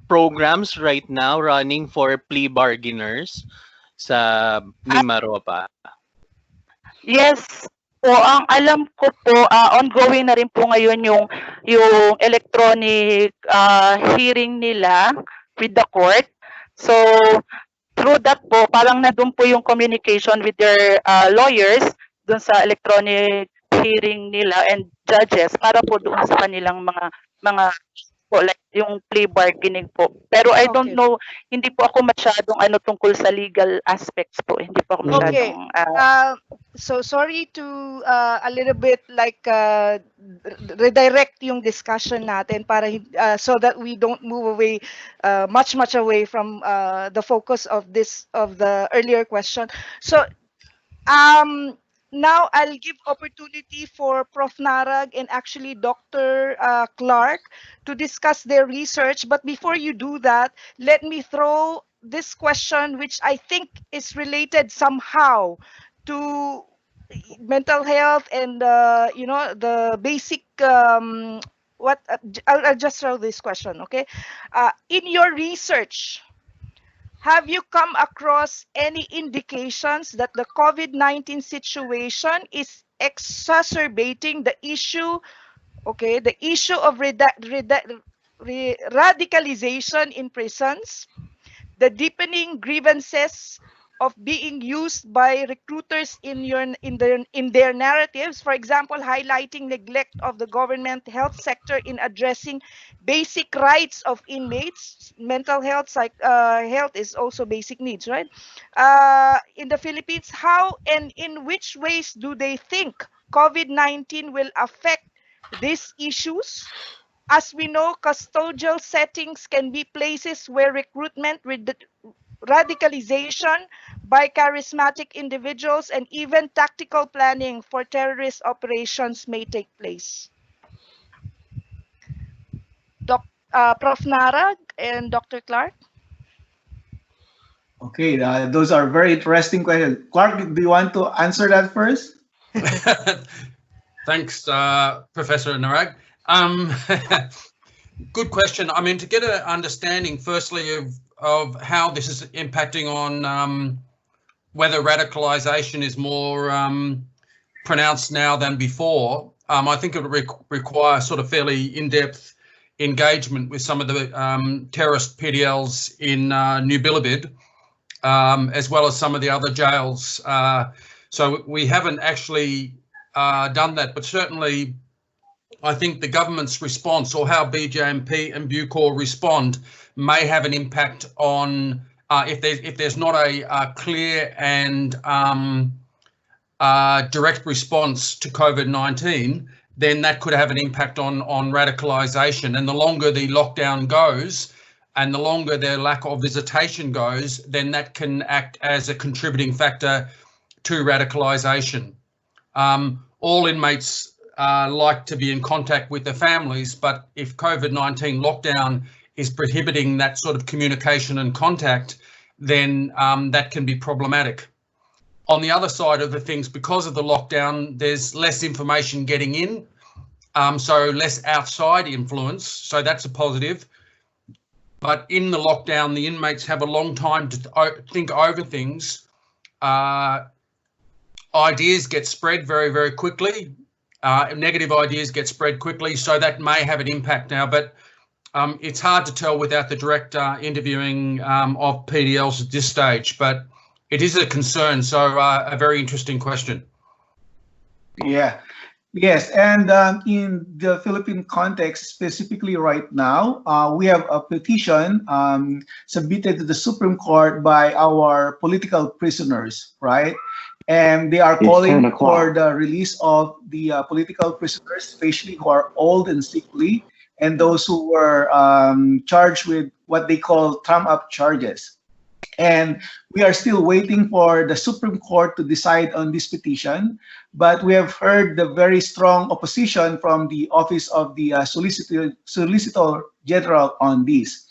programs right now running for plea bargainers sa Mimaropa? Yes. Po, ang alam ko po, ongoing na rin po ngayon yung electronic hearing nila with the court. So, through that po, parang nandun po yung communication with their lawyers dun sa electronic hearing nila and judges para po doon sa kanilang mga po, like yung plea bargaining po. Pero I don't know, hindi po ako masyadong tungkol sa legal aspects po. Hindi po ako masyadong... So sorry to a little bit like redirect yung discussion natin para so that we don't move away much away from the focus of the earlier question. So now I'll give opportunity for Prof. Narag and actually Dr. Clark to discuss their research. But before you do that, let me throw this question, which I think is related somehow to mental health and the basic I'll just throw this question, okay? In your research, have you come across any indications that the COVID-19 situation is exacerbating the issue of radicalization in prisons, the deepening grievances of being used by recruiters in their narratives, for example, highlighting neglect of the government health sector in addressing basic rights of inmates? Mental health, health is also basic needs, right? In the Philippines, how and in which ways do they think COVID-19 will affect these issues? As we know, custodial settings can be places where recruitment, radicalization by charismatic individuals, and even tactical planning for terrorist operations may take place. Prof. Narag and Dr. Clark? Okay, those are very interesting questions. Clark, do you want to answer that first? Thanks, Professor Narag. Good question. I mean, to get an understanding, firstly, of how this is impacting on whether radicalization is more pronounced now than before, I think it would require sort of fairly in-depth engagement with some of the terrorist PDLs in New Bilibid, as well as some of the other jails. So we haven't actually done that, but certainly I think the government's response, or how BJMP and Bucor respond, may have an impact on if there's not a clear and direct response to COVID-19, then that could have an impact on radicalization. And the longer the lockdown goes and the longer their lack of visitation goes, then that can act as a contributing factor to radicalization. All inmates like to be in contact with their families, but if COVID-19 lockdown is prohibiting that sort of communication and contact, then that can be problematic. On the other side of the things, because of the lockdown, there's less information getting in, so less outside influence, so that's a positive. But in the lockdown, the inmates have a long time to think over things. Ideas get spread very, very quickly. Negative ideas get spread quickly, so that may have an impact now. But it's hard to tell without the direct interviewing of PDLs at this stage. But it is a concern, so a very interesting question. Yeah. Yes, and in the Philippine context, specifically right now, we have a petition submitted to the Supreme Court by our political prisoners, right? And they are calling for the release of the political prisoners, especially who are old and sickly, and those who were charged with what they call trump-up charges. And we are still waiting for the Supreme Court to decide on this petition, but we have heard the very strong opposition from the Office of the Solicitor General on this.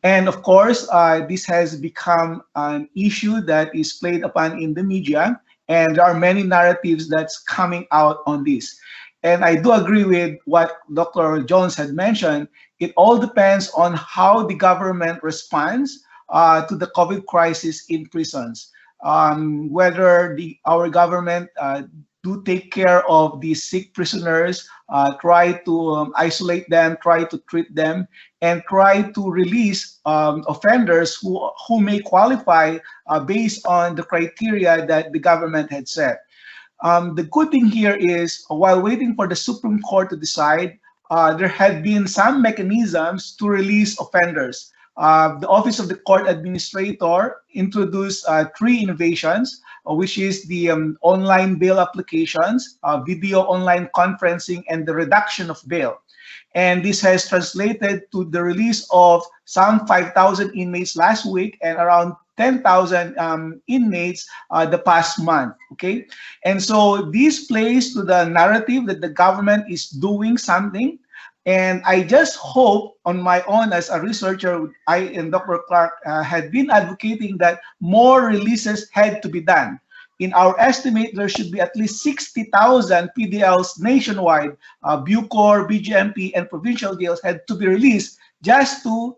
And of course, this has become an issue that is played upon in the media, and there are many narratives that's coming out on this. And I do agree with what Dr. Jones had mentioned. It all depends on how the government responds to the COVID crisis in prisons. Whether our government do take care of these sick prisoners, try to isolate them, try to treat them, and try to release offenders who may qualify based on the criteria that the government had set. The good thing here is, while waiting for the Supreme Court to decide, there had been some mechanisms to release offenders. The Office of the Court Administrator introduced 3 innovations, which is the online bail applications, video online conferencing, and the reduction of bail. And this has translated to the release of some 5,000 inmates last week and around 10,000 inmates the past month, okay? And so this plays to the narrative that the government is doing something. And I just hope, on my own as a researcher, I and Dr. Clark had been advocating that more releases had to be done. In our estimate, there should be at least 60,000 PDLs nationwide. Bucor, BGMP, and provincial jails had to be released just to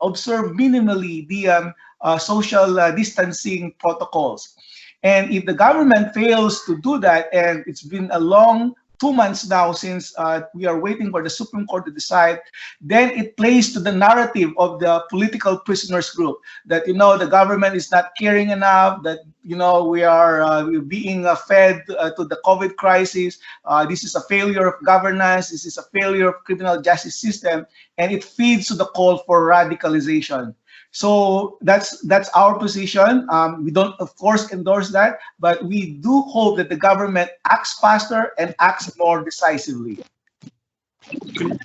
observe minimally the social distancing protocols. And if the government fails to do that, and it's been a long 2 months now since we are waiting for the Supreme Court to decide, then it plays to the narrative of the political prisoners group that, you know, the government is not caring enough, that, you know, we're being fed to the COVID crisis. This is a failure of governance. This is a failure of criminal justice system, and it feeds to the call for radicalization. So that's our position. We don't, of course, endorse that, but we do hope that the government acts faster and acts more decisively.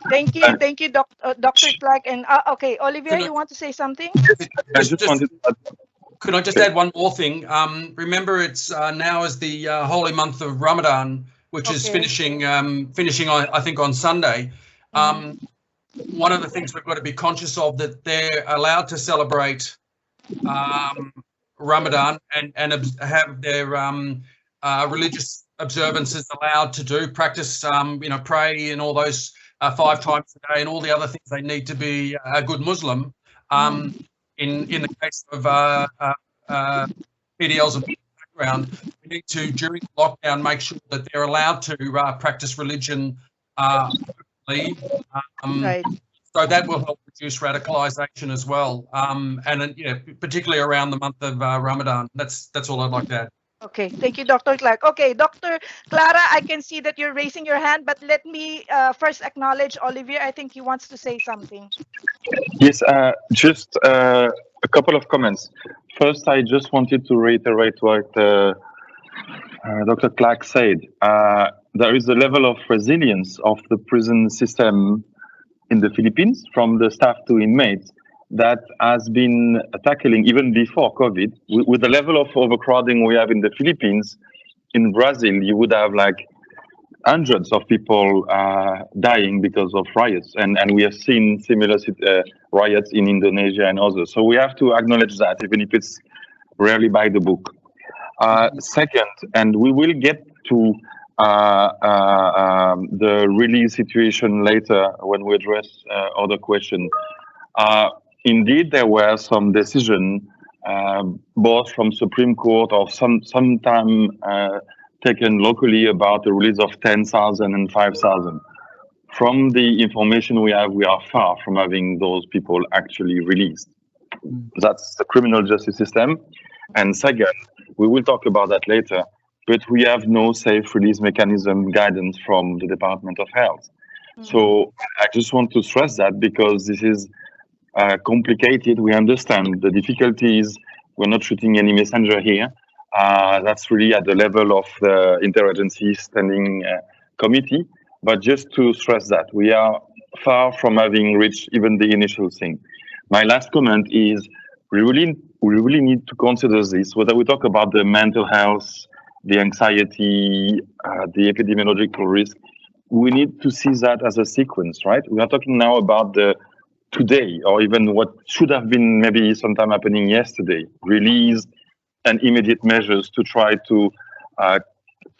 Thank you, Dr. Clark. And okay, Olivia, you want to say something? I just wanted to... Could I just add one more thing? Remember, it's now is the holy month of Ramadan, which is finishing, I think, on Sunday. One of the things we've got to be conscious of, that they're allowed to celebrate Ramadan and have their religious observances allowed to do, practice, you know, pray and all those 5 times a day and all the other things they need to be a good Muslim. In the case of PDLs and background, we need to, during lockdown, make sure that they're allowed to practice religion right. So that will help reduce radicalization as well, and yeah, particularly around the month of Ramadan. That's all I'd like to add. Okay, thank you, Dr. Clark. Okay, Dr. Clara, I can see that you're raising your hand, but let me first acknowledge Olivier. I think he wants to say something. Yes, just a couple of comments. First, I just wanted to reiterate what Dr. Clark said. There is a level of resilience of the prison system in the Philippines, from the staff to inmates, that has been tackling even before COVID. With the level of overcrowding we have in the Philippines, in Brazil, you would have like hundreds of people dying because of riots. And we have seen similar riots in Indonesia and others. So we have to acknowledge that, even if it's rarely by the book. Second, and we will get to the release situation later when we address other questions. Indeed, there were some decisions, both from Supreme Court or sometime taken locally about the release of 10,000 and 5,000. From the information we have, we are far from having those people actually released. That's the criminal justice system. And second, we will talk about that later, but we have no safe release mechanism guidance from the Department of Health. So I just want to stress that because this is complicated. We understand the difficulties. We're not shooting any messenger here. That's really at the level of the interagency standing committee. But just to stress that we are far from having reached even the initial thing. My last comment is we really need to consider this, whether we talk about the mental health, the anxiety, the epidemiological risk. We need to see that as a sequence, right? We are talking now about the today, or even what should have been maybe sometime happening yesterday, release and immediate measures to try to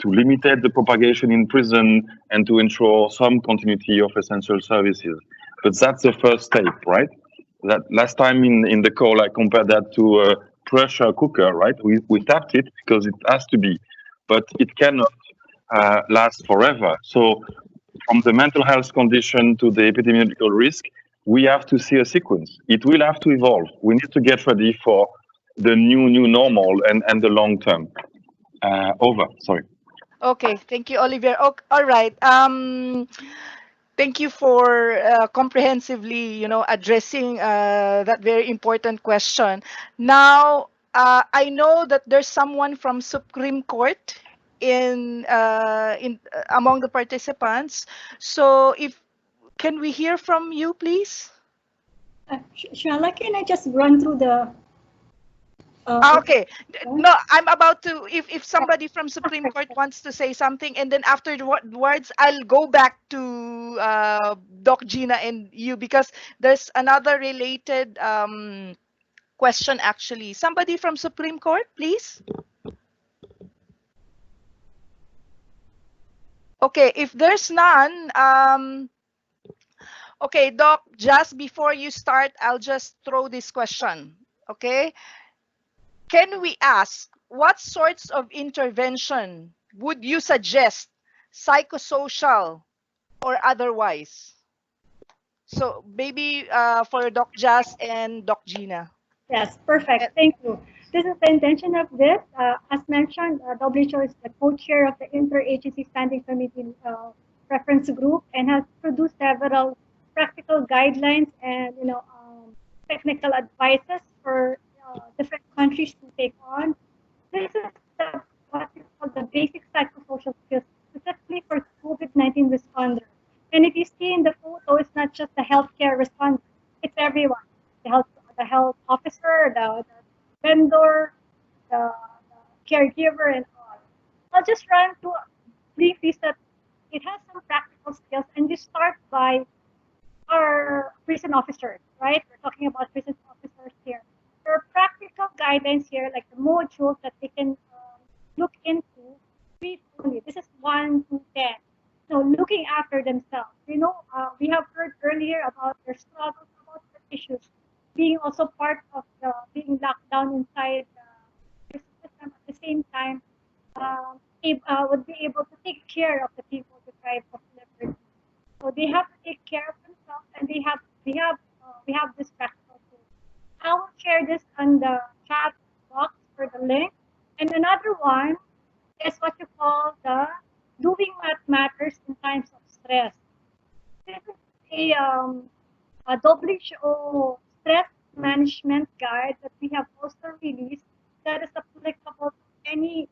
limit the propagation in prison and to ensure some continuity of essential services. But that's the first step, right? That last time in the call, I compared that to a pressure cooker, right? We tapped it because it has to be, but it cannot last forever. So from the mental health condition to the epidemiological risk, we have to see a sequence. It will have to evolve. We need to get ready for the new normal and the long term. Over, sorry. Okay, thank you, Olivier. All right. Thank you for comprehensively, addressing that very important question. Now, I know that there's someone from Supreme Court in among the participants. So, can we hear from you, please? Shala, can I just run through the? Okay. No, I'm about to. If somebody from Supreme Court wants to say something, and then afterwards, I'll go back to Doc Gina and you because there's another related question actually. Somebody from Supreme Court, please. Okay, if there's none, okay, Doc, just before you start, I'll just throw this question. Okay. Can we ask what sorts of intervention would you suggest, psychosocial or otherwise? So maybe for Doc Jazz and Doc Gina. Yes, perfect. Thank you. This is the intention of this. As mentioned, WHO is the co-chair of the Interagency Standing Committee Reference Group and has produced several practical guidelines and technical advices for different countries to take on. This is what is called the basic psychosocial skills, specifically for COVID-19 responders. And if you see in the photo, it's not just the healthcare responder; it's everyone: the health officer, the vendor, the caregiver, and all. I'll just run through briefly that it has some practical skills, and you start by our prison officers, right? We're talking about prison officers here. There are practical guidance here, like the modules that they can look into briefly. This is 1 to 10. So looking after themselves. We have heard earlier about their struggles, about their issues, being also part of being locked down inside the system at the same time, would be able to take care of the people deprived of liberty. So they have to take care of themselves, and we have this practical tool. I will share this on the chat box for the link. And another one is what you call the doing what matters in times of stress. This is a WHO stress management guide that we have also released that is applicable to anyone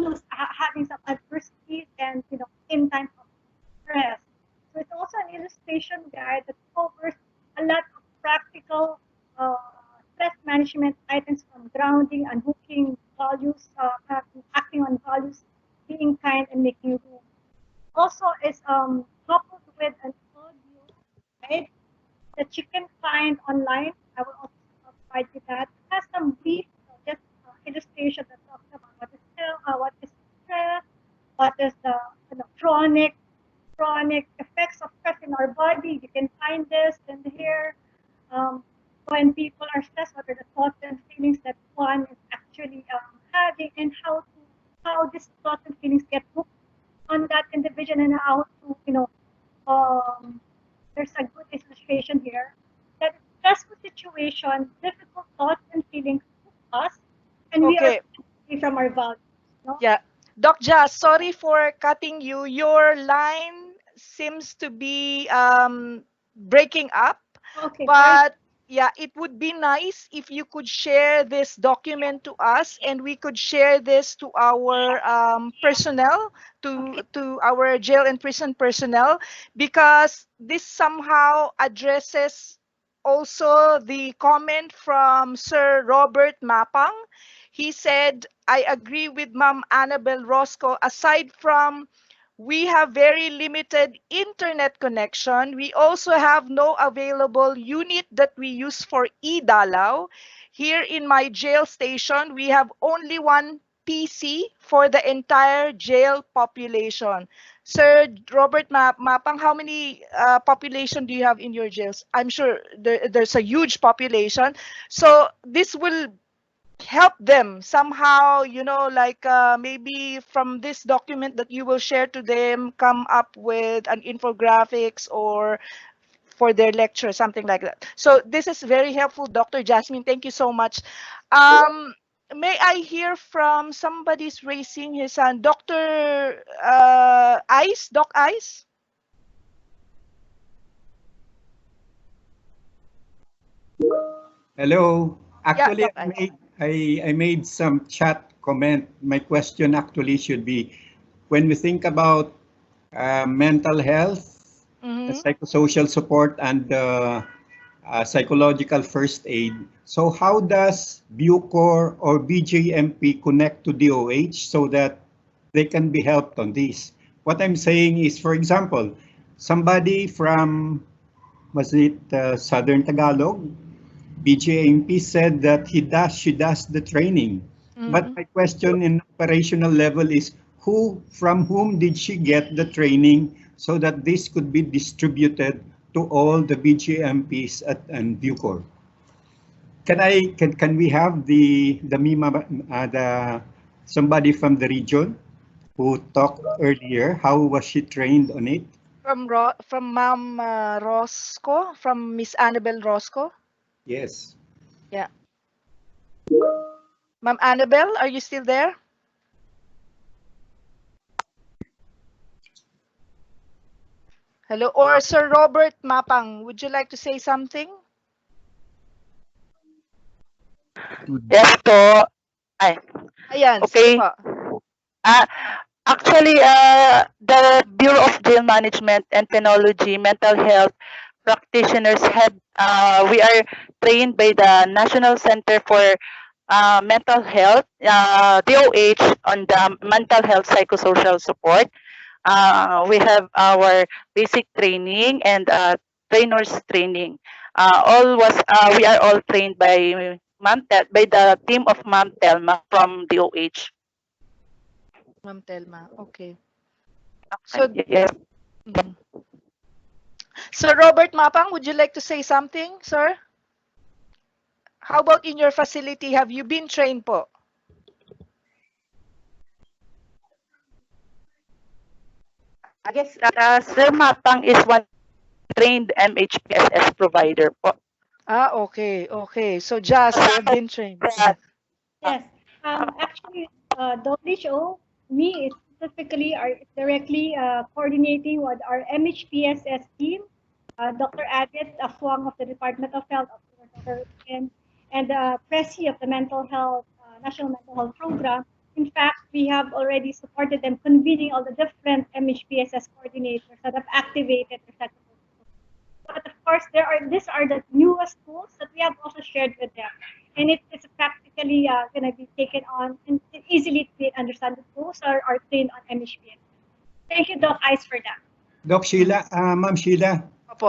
who's having some adversities and in times of stress. So it's also an illustration guide that covers a lot of practical stress management items from grounding, unhooking values, acting on values, being kind, and making room. Also is coupled with an audio guide that you can find online. I will also provide you that. It has some brief illustration that talks about what is stress, what is the chronic effects of stress in our body. You can find this in here. when people are stressed, what are the thoughts and feelings that one is actually having, and how these thoughts and feelings get hooked on that individual, and how to, there's a good illustration here that stressful situation, difficult thoughts and feelings hook us, and we are away from our values. No? Yeah. Doc Jas, sorry for cutting you. Your line seems to be breaking up. Okay. But yeah, it would be nice if you could share this document to us, and we could share this to our personnel, to our jail and prison personnel, because this somehow addresses also the comment from Sir Robert Mapang. He said, I agree with Ma'am Annabel Roscoe, aside from we have very limited internet connection, we also have no available unit that we use for e-Dalaw. Here in my jail station, we have only one PC for the entire jail population. Sir Robert Mapang, how many population do you have in your jails? I'm sure there's a huge population. So this will help them somehow, like maybe from this document that you will share to them, come up with an infographics or for their lecture, something like that. So this is very helpful, Dr. Jasmine. Thank you so much. May I hear from somebody's raising his hand? Dr. Ice, Doc Ice? Hello. Actually, Yeah, I made some chat comment. My question actually should be, when we think about mental health, psychosocial support, and psychological first aid, so how does Bucor or BJMP connect to DOH so that they can be helped on this? What I'm saying is, for example, somebody from, was it Southern Tagalog? BJMP said that she does the training. But my question in operational level is, from whom did she get the training so that this could be distributed to all the BJMPs and Bucor? Can we have the somebody from the region who talked earlier? How was she trained on it? From Ma'am Roscoe, from Miss Annabel Roscoe? Yes. Yeah. Ma'am Annabel, are you still there? Hello, or Sir Robert Mapang, would you like to say something? Yes po. Ay. Ayan, okay. sige po. Actually, the Bureau of Jail Management and Penology Mental Health practitioners we are trained by the National Center for Mental Health, DOH, on the mental health psychosocial support. We have our basic training and trainers training. We are all trained by by the team of Ma'am Telma from DOH. Ma'am Telma, okay. So, yes. Sir Robert Mapang, would you like to say something, sir? How about in your facility? Have you been trained po? I guess Sir Mapang is one trained MHPSS provider po. Okay, okay. So just have been trained. Yes. Actually, WHO, me specifically, are directly coordinating with our MHPSS team, Dr. Adit Aswang of the Department of Health, and Presi of the Mental Health, National Mental Health Program. In fact, we have already supported them convening all the different MHPSS coordinators that have activated the sector. But of course, these are the newest tools that we have also shared with them. And it's practically going to be taken on and easily to understand. The tools are trained on MHPSS. Thank you, Doc Ice, for that. Doc Sheila, Ma'am Sheila.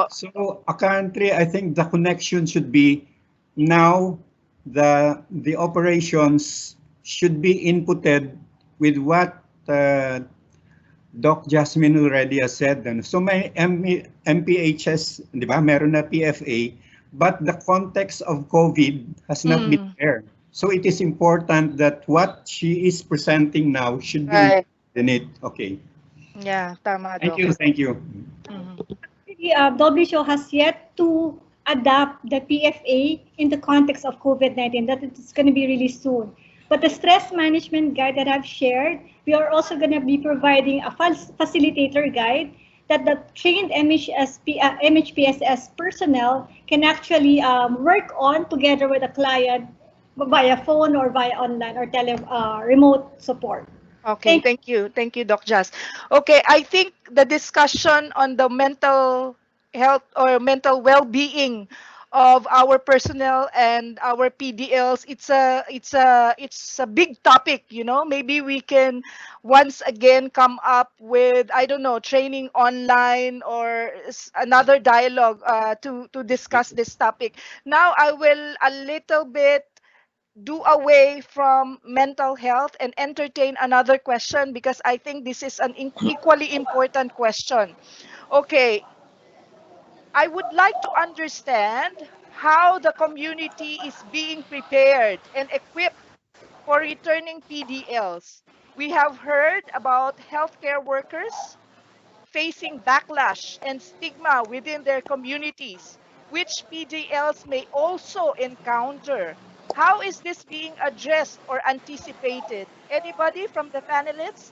So a country, I think the connection should be now the operations should be inputted with what Doc Jasmine already has said. So may MPHS, di ba, meron na PFA, but the context of COVID has not been there. So it is important that what she is presenting now should be Right. in it. Okay. Yeah, tama, Thank Doc. you. Thank you. The WHO has yet to adapt the PFA in the context of COVID-19. That it's going to be released soon. But the stress management guide that I've shared, we are also going to be providing a facilitator guide that the trained MHPSS personnel can actually work on together with a client via phone or via online or remote support. Okay, thank you. Thank you, Doc Jazz. Okay, I think the discussion on the mental health or mental well-being of our personnel and our PDLs, it's a big topic, you know. Maybe we can once again come up with, I don't know, training online or another dialogue to discuss this topic. Now I will a little bit do away from mental health and entertain another question because I think this is an equally important question. Okay, I would like to understand how the community is being prepared and equipped for returning PDLs. We have heard about healthcare workers facing backlash and stigma within their communities, which PDLs may also encounter. How is this being addressed or anticipated? Anybody from the panelists?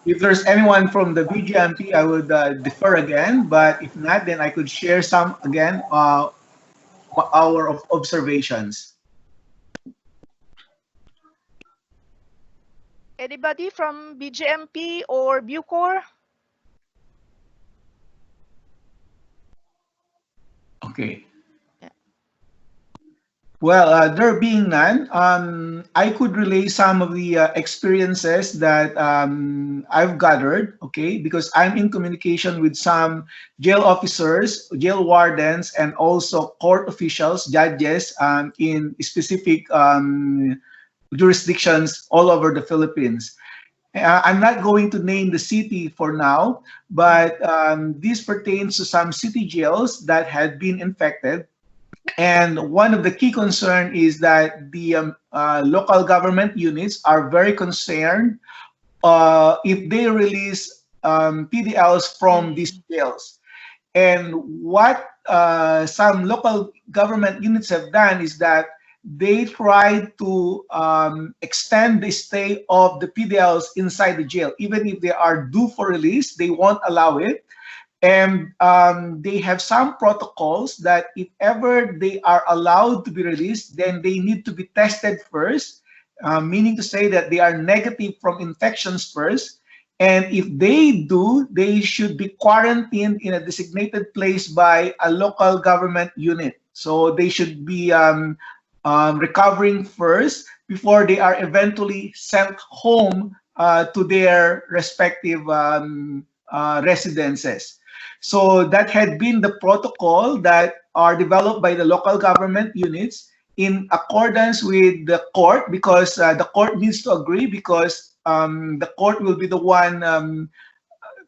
If there's anyone from the BGMP, I would defer again. But if not, then I could share some again our observations. Anybody from BGMP or Bucor? Okay. Well, there being none, I could relay some of the experiences that I've gathered, okay, because I'm in communication with some jail officers, jail wardens, and also court officials, judges in specific jurisdictions all over the Philippines. I'm not going to name the city for now, but this pertains to some city jails that had been infected. And one of the key concern is that the local government units are very concerned if they release PDLs from these jails. And what some local government units have done is that they try to extend the stay of the PDLs inside the jail. Even if they are due for release, they won't allow it. And they have some protocols that if ever they are allowed to be released, then they need to be tested first, meaning to say that they are negative from infections first. And if they do, they should be quarantined in a designated place by a local government unit. So they should be recovering first before they are eventually sent home to their respective residences. So that had been the protocol that are developed by the local government units in accordance with the court, because the court needs to agree, because the court will be the one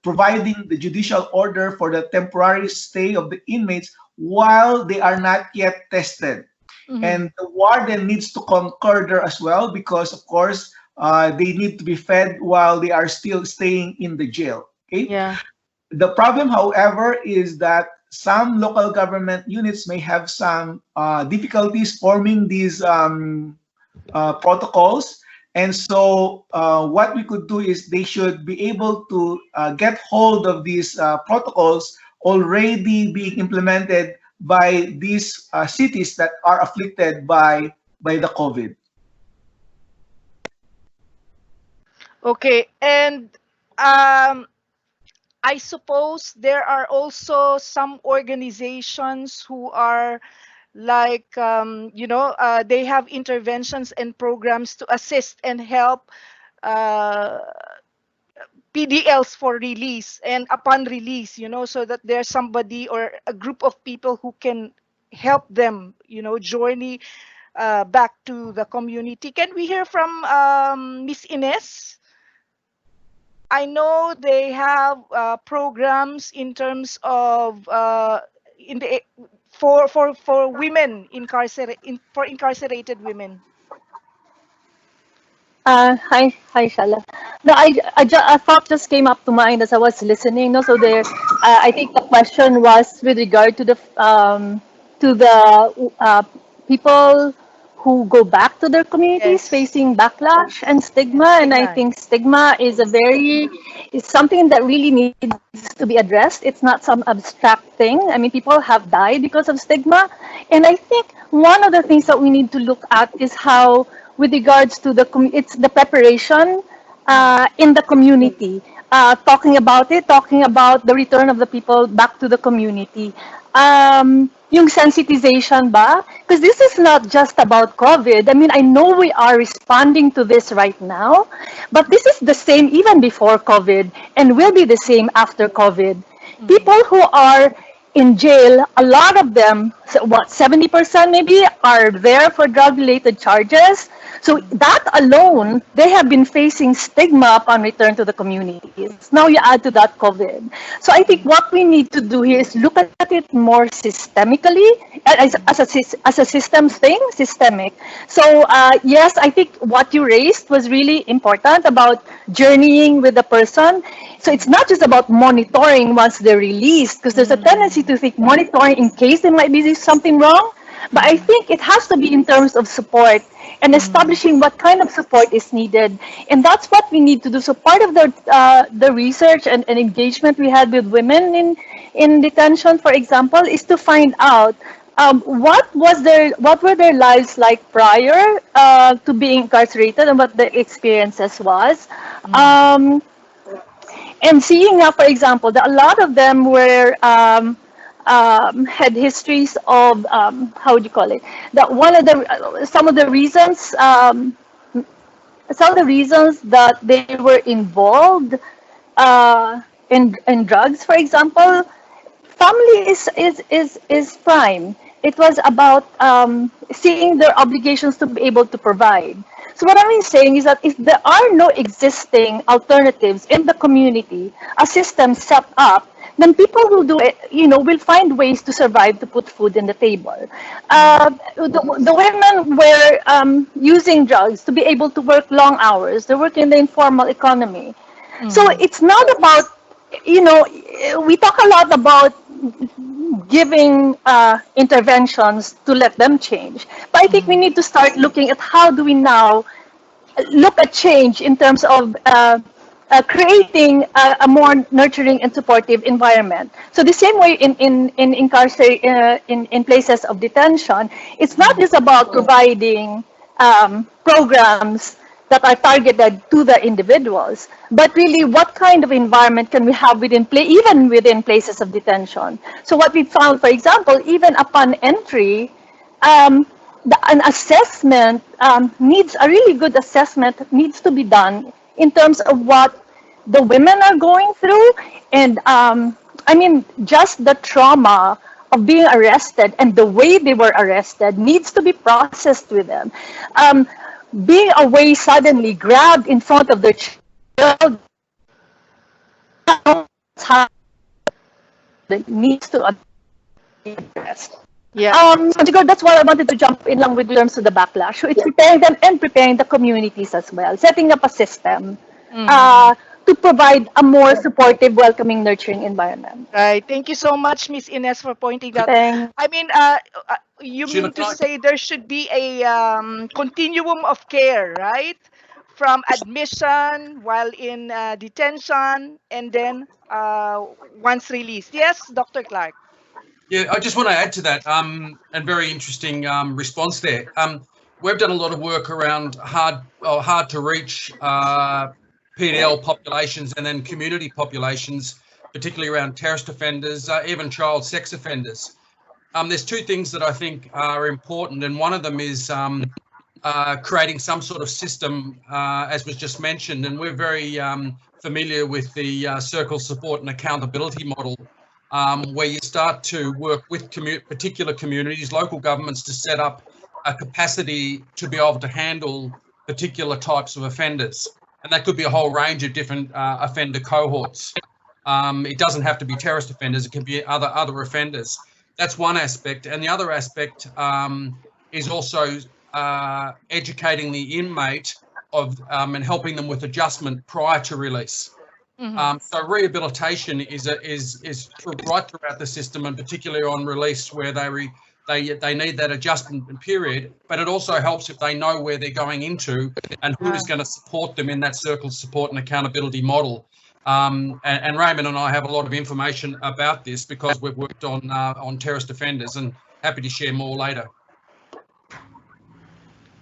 providing the judicial order for the temporary stay of the inmates while they are not yet tested. And the warden needs to concur there as well, because of course they need to be fed while they are still staying in the jail. Okay. Yeah. The problem, however, is that some local government units may have some difficulties forming these protocols. And so what we could do is they should be able to get hold of these protocols already being implemented by these cities that are afflicted by the COVID. Okay, and I suppose there are also some organizations who are like, they have interventions and programs to assist and help PDLs for release and upon release, so that there's somebody or a group of people who can help them, journey back to the community. Can we hear from Miss Ines? I know they have programs in terms of in the for women for incarcerated women. Hi, Shala. No, a thought just came up to mind as I was listening. No, so there, I think the question was with regard to the people who go back to their communities facing backlash and stigma. And I think stigma is something that really needs to be addressed. It's not some abstract thing. I mean, people have died because of stigma. And I think one of the things that we need to look at is how, with regards to it's the preparation in the community, talking about the return of the people back to the community. Yung sensitization ba? Because this is not just about COVID. I mean, I know we are responding to this right now, but this is the same even before COVID and will be the same after COVID. People who are in jail, a lot of them, 70% maybe, are there for drug-related charges. So that alone, they have been facing stigma upon return to the communities. Now you add to that COVID. So I think what we need to do here is look at it more systemically, as a systems thing, systemic. So yes, I think what you raised was really important about journeying with the person. So it's not just about monitoring once they're released, because there's a tendency to think monitoring in case there might be something wrong. But I think it has to be in terms of support and establishing what kind of support is needed. And that's what we need to do. So part of the research and engagement we had with women in detention, for example, is to find out what were their lives like prior to being incarcerated and what the experiences was. And seeing now, for example, that a lot of them were had histories of how would you call it? That some of the reasons that they were involved in drugs, for example, family is prime. It was about seeing their obligations to be able to provide. So what I'm saying is that if there are no existing alternatives in the community, a system set up, then people will do it, will find ways to survive, to put food in the table. The women were using drugs to be able to work long hours. They work in the informal economy. So it's not about, we talk a lot about giving interventions to let them change. But I think we need to start looking at how do we now look at change in terms of creating a more nurturing and supportive environment. So the same way in places of detention, it's not just about providing programs that are targeted to the individuals, but really what kind of environment can we have even within places of detention. So what we found, for example, even upon entry, an assessment needs, a really good assessment needs to be done in terms of what the women are going through. And I mean, just the trauma of being arrested and the way they were arrested needs to be processed with them. Being away suddenly, grabbed in front of their child, needs to be addressed. Yeah. That's why I wanted to jump in along with terms of the backlash. So it's preparing them and preparing the communities as well, setting up a system to provide a more supportive, welcoming, nurturing environment. Right. Thank you so much, Ms. Ines, for pointing that. I mean, you mean to say there should be a continuum of care, right? From admission while in detention and then once released. Yes, Dr. Clark. Yeah, I just want to add to that, and very interesting response there. We've done a lot of work around hard to reach PDL populations and then community populations, particularly around terrorist offenders, even child sex offenders. There's two things that I think are important, and one of them is creating some sort of system, as was just mentioned, and we're very familiar with the circle support and accountability model, where you start to work with particular communities, local governments, to set up a capacity to be able to handle particular types of offenders. and that could be a whole range of different offender cohorts. It doesn't have to be terrorist offenders; it can be other offenders. That's one aspect, and the other aspect is also educating the inmate of and helping them with adjustment prior to release. So rehabilitation is right throughout the system, and particularly on release where they need that adjustment period. But it also helps if they know where they're going into and who is going to support them in that circle support and accountability model. And Raymond and I have a lot of information about this because we've worked on terrorist offenders, and happy to share more later.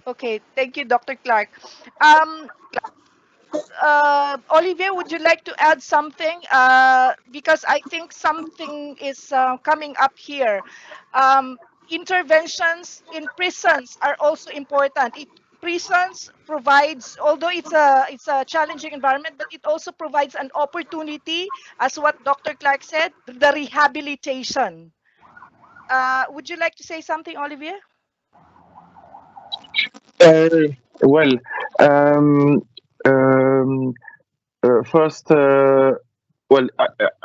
Okay, thank you, Dr. Clark. Olivier, would you like to add something? Because I think something is coming up here. Interventions in prisons are also important. Prisons provides, although it's a challenging environment, but it also provides an opportunity, as what Dr. Clark said, the rehabilitation. Would you like to say something, Olivier? Well, first,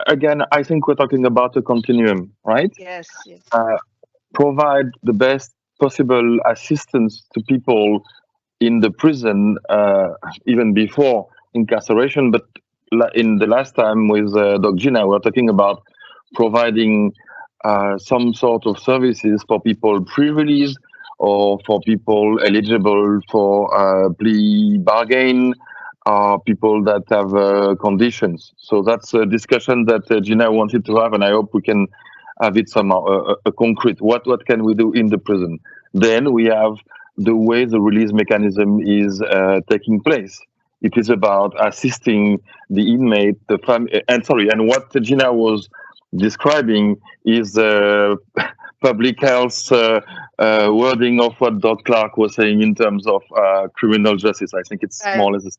again, I think we're talking about a continuum, right? Yes, yes. Provide the best possible assistance to people in the prison, even before incarceration. But in the last time with Doc Gina, we're talking about providing some sort of services for people pre-release or for people eligible for plea bargain, people that have conditions. So that's a discussion that Gina wanted to have, and I hope we can have it somehow a concrete. What can we do in the prison? Then we have the way the release mechanism is taking place. It is about assisting the inmate, the family, and what Gina was describing is public health wording of what Dr. Clark was saying in terms of criminal justice. I think it's more or less.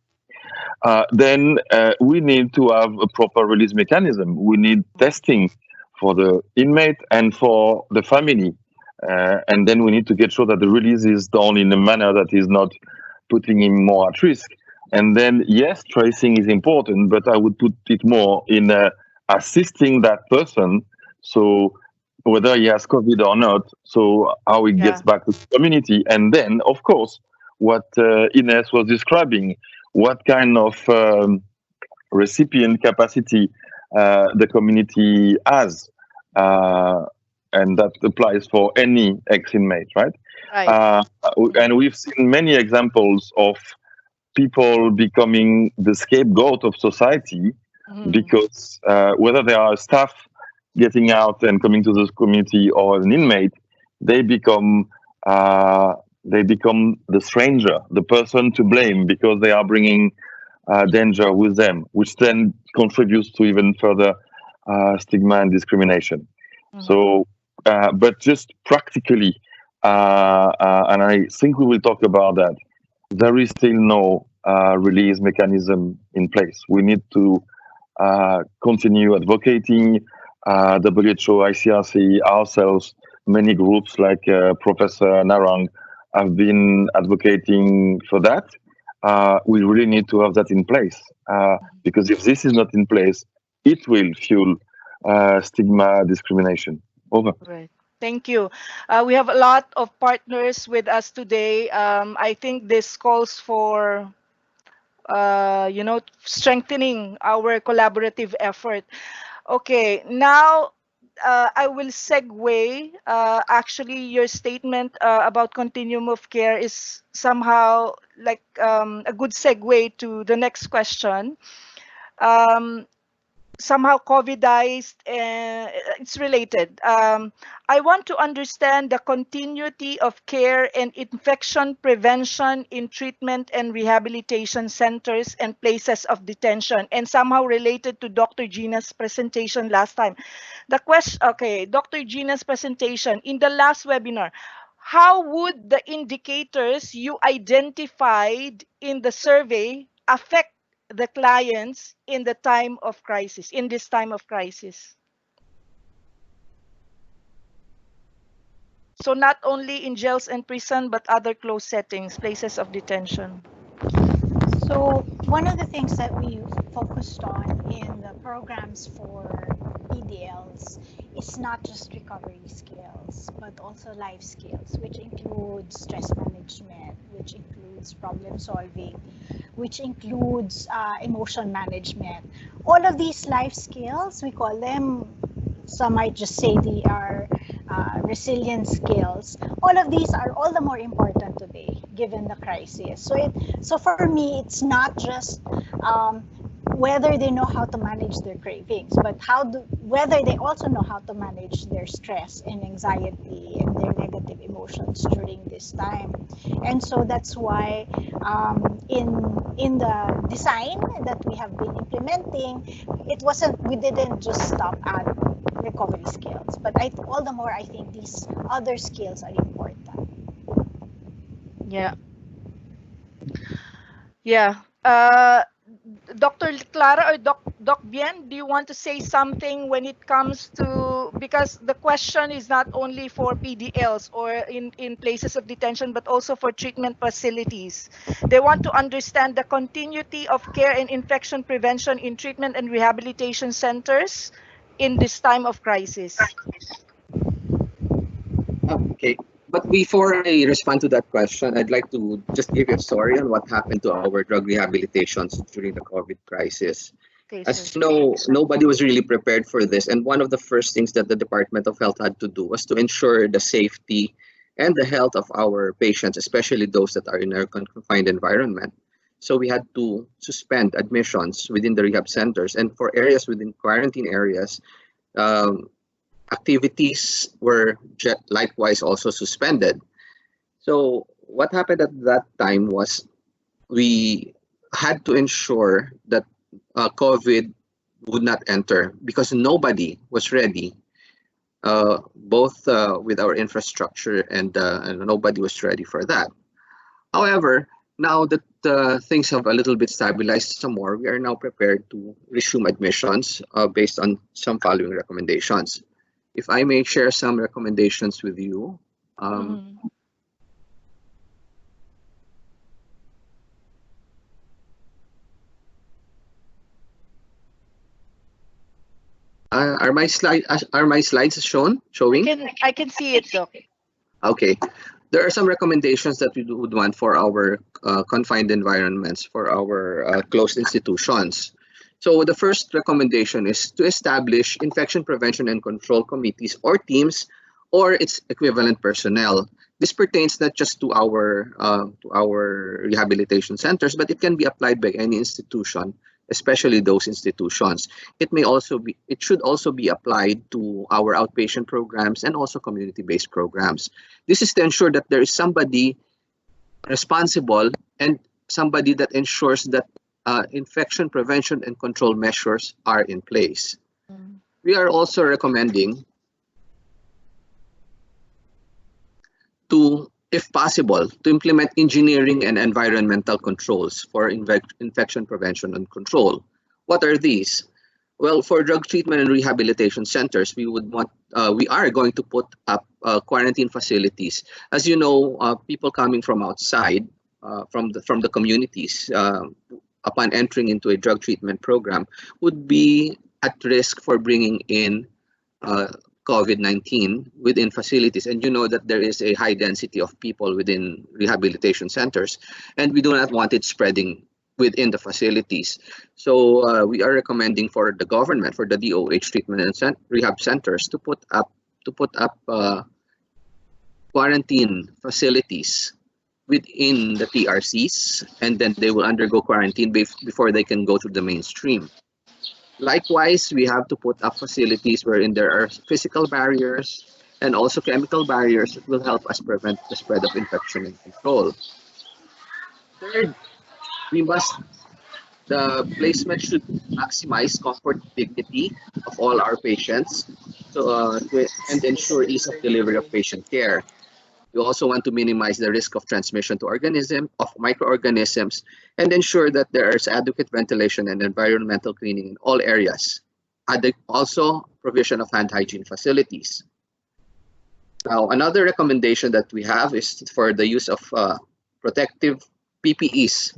Then we need to have a proper release mechanism. We need testing for the inmate and for the family. And then we need to get sure that the release is done in a manner that is not putting him more at risk. And then, yes, tracing is important, but I would put it more in assisting that person. So whether he has COVID or not, so how he gets back to the community. And then, of course, what Ines was describing, what kind of recipient capacity the community has. And that applies for any ex-inmate, right? And we've seen many examples of people becoming the scapegoat of society because whether they are staff getting out and coming to the community or an inmate, they become the stranger, the person to blame because they are bringing danger with them, which then contributes to even further stigma and discrimination. So, but just practically, and I think we will talk about that, there is still no release mechanism in place. We need to continue advocating. WHO, ICRC, ourselves, many groups like Professor Narang have been advocating for that. We really need to have that in place because if this is not in place, it will fuel stigma, discrimination. Over. Right. Thank you. We have a lot of partners with us today. I think this calls for, strengthening our collaborative effort. Okay, now I will segue. Actually, your statement about continuum of care is somehow like a good segue to the next question. Somehow COVIDized, it's related. I want to understand the continuity of care and infection prevention in treatment and rehabilitation centers and places of detention, and somehow related to Dr. Gina's presentation last time. The question, okay, Dr. Gina's presentation in the last webinar, how would the indicators you identified in the survey affect the clients in the time of crisis, in this time of crisis? So not only in jails and prison, but other closed settings, places of detention. So one of the things that we focused on in the programs for PDLs is not just recovery skills, but also life skills, which includes stress management, which includes problem solving, which includes emotion management. All of these life skills, we call them, some might just say they are resilient skills. All of these are all the more important today, given the crisis. So for me, it's not just whether they know how to manage their cravings, but whether they also know how to manage their stress and anxiety and their negative emotions during this time. And so that's why in the design that we have been implementing, we didn't just stop at recovery skills, but all the more I think these other skills are important. Yeah. Dr. Clara or Doc Bien, do you want to say something when it comes to, because the question is not only for PDLs or in places of detention, but also for treatment facilities. They want to understand the continuity of care and infection prevention in treatment and rehabilitation centers in this time of crisis. Okay, but before I respond to that question, I'd like to just give you a story on what happened to our drug rehabilitations during the COVID crisis. As you know, nobody was really prepared for this. And one of the first things that the Department of Health had to do was to ensure the safety and the health of our patients, especially those that are in a confined environment. So we had to suspend admissions within the rehab centers. And for areas within quarantine areas, activities were likewise also suspended. So what happened at that time was we had to ensure that COVID would not enter because nobody was ready, both with our infrastructure and nobody was ready for that. However, now that things have a little bit stabilized some more, we are now prepared to resume admissions based on some following recommendations. If I may share some recommendations with you. Are my slides showing? I can see it, Doc. Okay. There are some recommendations that we would want for our confined environments, for our closed institutions. So the first recommendation is to establish infection prevention and control committees or teams or its equivalent personnel. This pertains not just to our rehabilitation centers, but it can be applied by any institution, especially those institutions. It should also be applied to our outpatient programs and also community-based programs. This is to ensure that there is somebody responsible and somebody that ensures that infection prevention and control measures are in place. We are also recommending to, if possible, to implement engineering and environmental controls for infection prevention and control. What are these? Well, for drug treatment and rehabilitation centers, we are going to put up quarantine facilities. As you know, people coming from outside, from the communities, upon entering into a drug treatment program, would be at risk for bringing in COVID-19 within facilities. And you know that there is a high density of people within rehabilitation centers, and we do not want it spreading within the facilities. So we are recommending for the government, for the DOH treatment and rehab centers, to put up quarantine facilities within the TRCs, and then they will undergo quarantine before they can go to the mainstream. Likewise, we have to put up facilities wherein there are physical barriers and also chemical barriers that will help us prevent the spread of infection and control. Third, the placement should maximize comfort and dignity of all our patients and ensure ease of delivery of patient care. We also want to minimize the risk of transmission to microorganisms and ensure that there is adequate ventilation and environmental cleaning in all areas. Also, provision of hand hygiene facilities. Now, another recommendation that we have is for the use of protective PPEs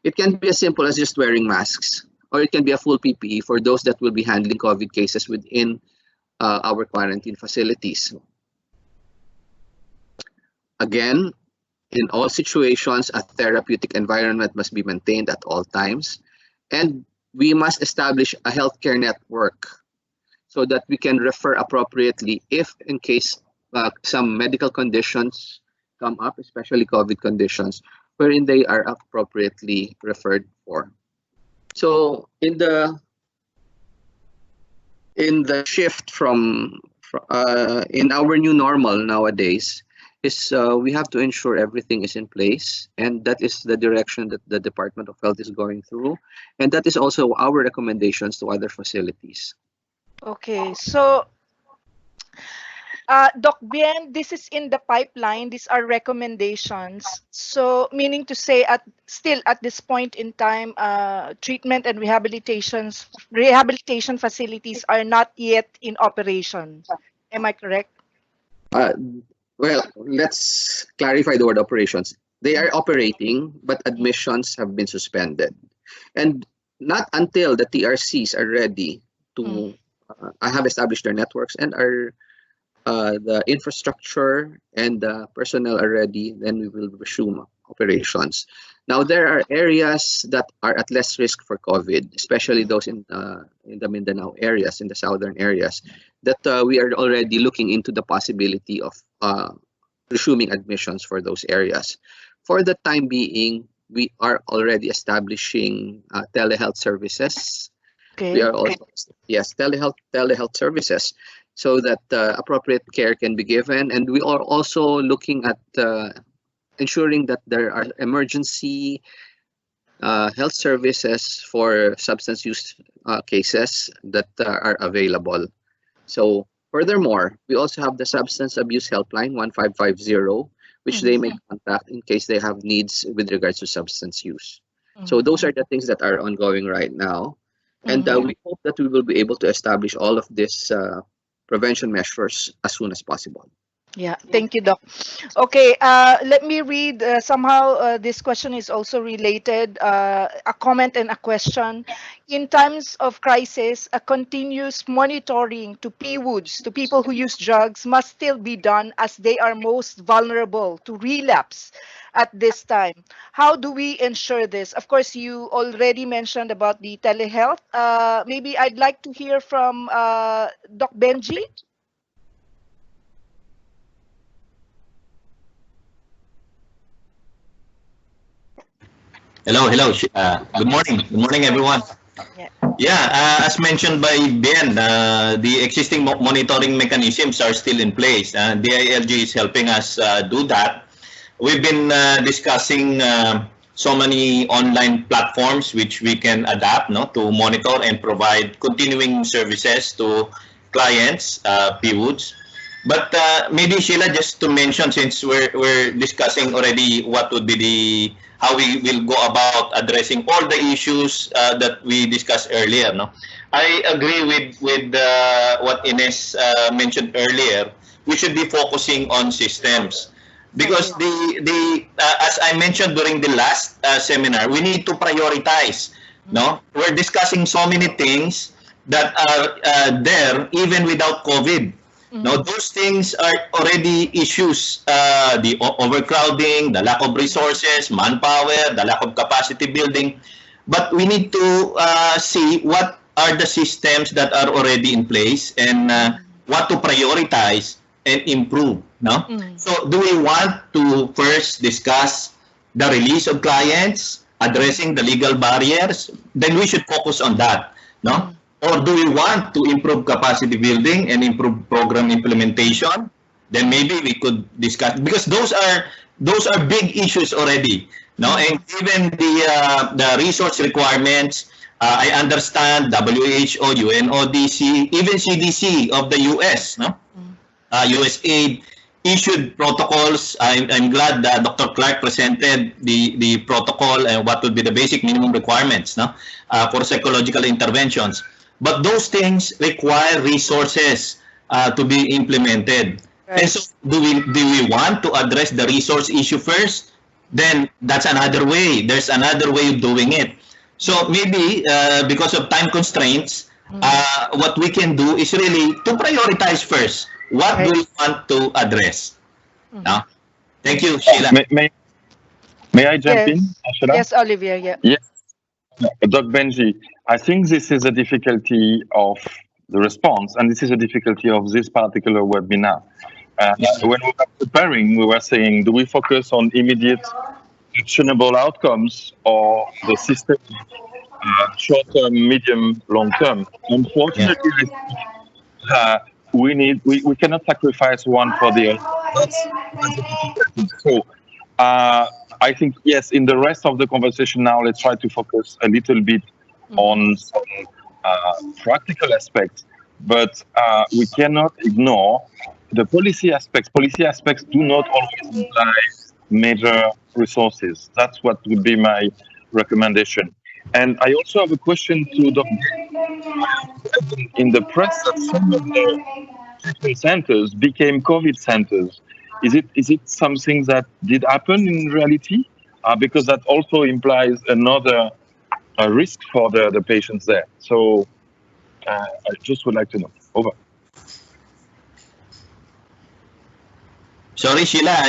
It can be as simple as just wearing masks, or it can be a full PPE for those that will be handling COVID cases within our quarantine facilities. Again, in all situations, a therapeutic environment must be maintained at all times, and we must establish a healthcare network so that we can refer appropriately if in case some medical conditions come up, especially COVID conditions, wherein they are appropriately referred for. So in the shift from in our new normal nowadays is we have to ensure everything is in place, and that is the direction that the Department of Health is going through, and that is also our recommendations to other facilities. Okay, so Doc Bien, this is in the pipeline. These are recommendations. So meaning to say, still at this point in time, treatment and rehabilitation facilities are not yet in operation. Am I correct? Well, let's clarify the word operations. They are operating, but admissions have been suspended. And not until the TRCs are ready to have established their networks and are the infrastructure and the personnel are ready, then we will resume operations. Now, there are areas that are at less risk for COVID, especially those in the Mindanao areas, in the southern areas, that we are already looking into the possibility of resuming admissions for those areas. For the time being, we are already establishing telehealth services. Okay. We are also, yes, telehealth services, so that appropriate care can be given. And we are also looking at ensuring that there are emergency health services for substance use cases that are available. So furthermore, we also have the substance abuse helpline 1550, which they may contact in case they have needs with regards to substance use. So those are the things that are ongoing right now. And we hope that we will be able to establish all of this prevention measures as soon as possible. Yeah, thank you, Doc. Okay, let me read. Somehow this question is also related, a comment and a question. In times of crisis, a continuous monitoring to PWOODs, to people who use drugs, must still be done as they are most vulnerable to relapse at this time. How do we ensure this? Of course, you already mentioned about the telehealth. Maybe I'd like to hear from Doc Benji. Hello. Good morning, everyone. As mentioned by Ben, the existing monitoring mechanisms are still in place. DILG is helping us do that. We've been discussing so many online platforms which we can adapt to monitor and provide continuing services to clients, PWOODs. But maybe Sheila, just to mention, since we're discussing already what would be how we will go about addressing all the issues that we discussed earlier. I agree with what Ines mentioned earlier. We should be focusing on systems, because as I mentioned during the last seminar, we need to prioritize. We're discussing so many things that are there even without COVID. Now, those things are already issues, the overcrowding, the lack of resources, manpower, the lack of capacity building. But we need to see what are the systems that are already in place and what to prioritize and improve. So do we want to first discuss the release of clients, addressing the legal barriers? Then we should focus on that. Or do we want to improve capacity building and improve program implementation? Then maybe we could discuss, because those are big issues already. And given the resource requirements, I understand WHO, UNODC, even CDC of the US, USAID issued protocols. I'm glad that Dr. Clark presented the protocol and what would be the basic minimum requirements for psychological interventions. But those things require resources to be implemented. And so do we want to address the resource issue first, then that's another way. There's another way of doing it. So maybe because of time constraints, what we can do is really to prioritize first. What do we want to address? Thank you, Sheila. May I jump in, Sheila? Yes, Olivier. Yeah. Yes, Dr. Benji, I think this is a difficulty of the response, and this is a difficulty of this particular webinar. When we were preparing, we were saying, do we focus on immediate actionable outcomes or the system short-term, medium, long-term? Unfortunately, we cannot sacrifice one for the other. So I think, yes, in the rest of the conversation now, let's try to focus a little bit on some practical aspects, but we cannot ignore the policy aspects. Policy aspects do not always imply major resources. That's what would be my recommendation. And I also have a question to Dr. In the press that some of the treatment centers became COVID centers. Is it something that did happen in reality? Because that also implies another risk for the patients there. So I just would like to know. Over. Sorry, Sheila,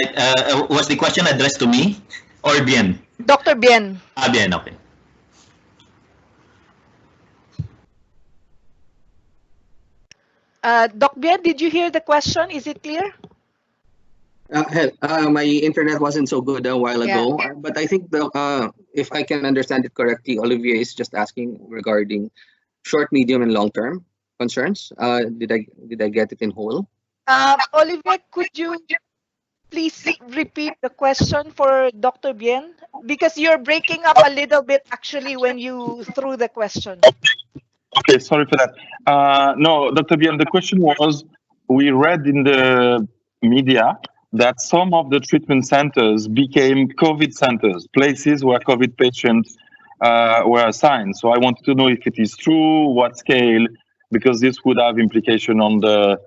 was the question addressed to me or Bien? Dr. Bien. Bien, okay. Doc Bien, did you hear the question? Is it clear? My internet wasn't so good a while ago, but I think if I can understand it correctly, Olivier is just asking regarding short, medium, and long-term concerns. Did I get it in whole? Olivier, could you please repeat the question for Dr. Bien? Because you're breaking up a little bit actually when you threw the question. Okay, sorry for that. No, Dr. Bien, the question was, we read in the media that some of the treatment centers became COVID centers, places where COVID patients were assigned. So I wanted to know if it is true, what scale, because this would have implication on the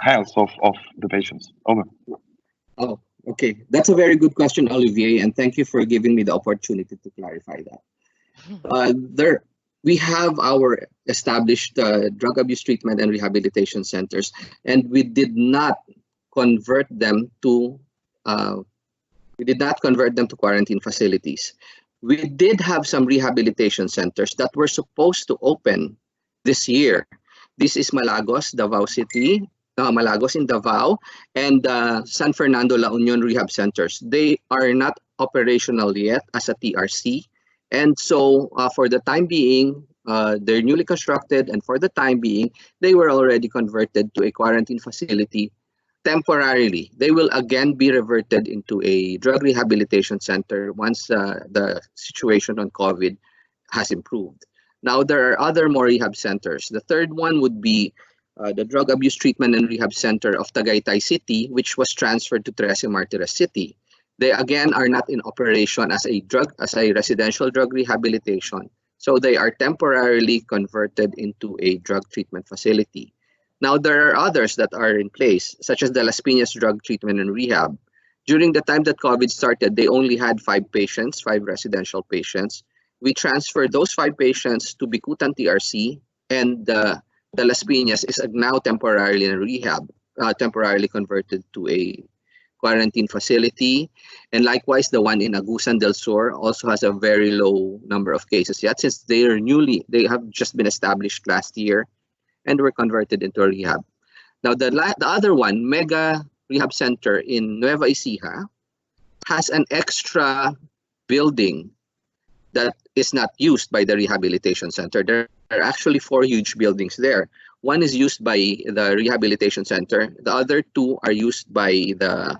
health of the patients. Over. Oh, okay. That's a very good question, Olivier, and thank you for giving me the opportunity to clarify that. We have our established drug abuse treatment and rehabilitation centers, and we did not convert them to quarantine facilities. We did have some rehabilitation centers that were supposed to open this year. This is Malagos, Davao City, Malagos in Davao, and San Fernando La Union Rehab Centers. They are not operational yet as a TRC. And so for the time being, they're newly constructed, and for the time being, they were already converted to a quarantine facility temporarily. They will again be reverted into a drug rehabilitation center once the situation on COVID has improved. Now, there are other more rehab centers. The third one would be the Drug Abuse Treatment and Rehab Center of Tagaytay City, which was transferred to Trece Martires City. They again are not in operation as a residential drug rehabilitation, so they are temporarily converted into a drug treatment facility. Now, there are others that are in place, such as the Las Piñas Drug Treatment and Rehab. During the time that COVID started, they only had 5 residential patients. We transferred those 5 patients to Bicutan TRC, and the Las Piñas is now temporarily in rehab, temporarily converted to a quarantine facility. And likewise, the one in Agusan del Sur also has a very low number of cases yet, since they have just been established last year and were converted into a rehab. Now, the other one, Mega Rehab Center in Nueva Ecija, has an extra building that is not used by the rehabilitation center. There are actually 4 huge buildings there. One is used by the rehabilitation center. The other 2 are used by the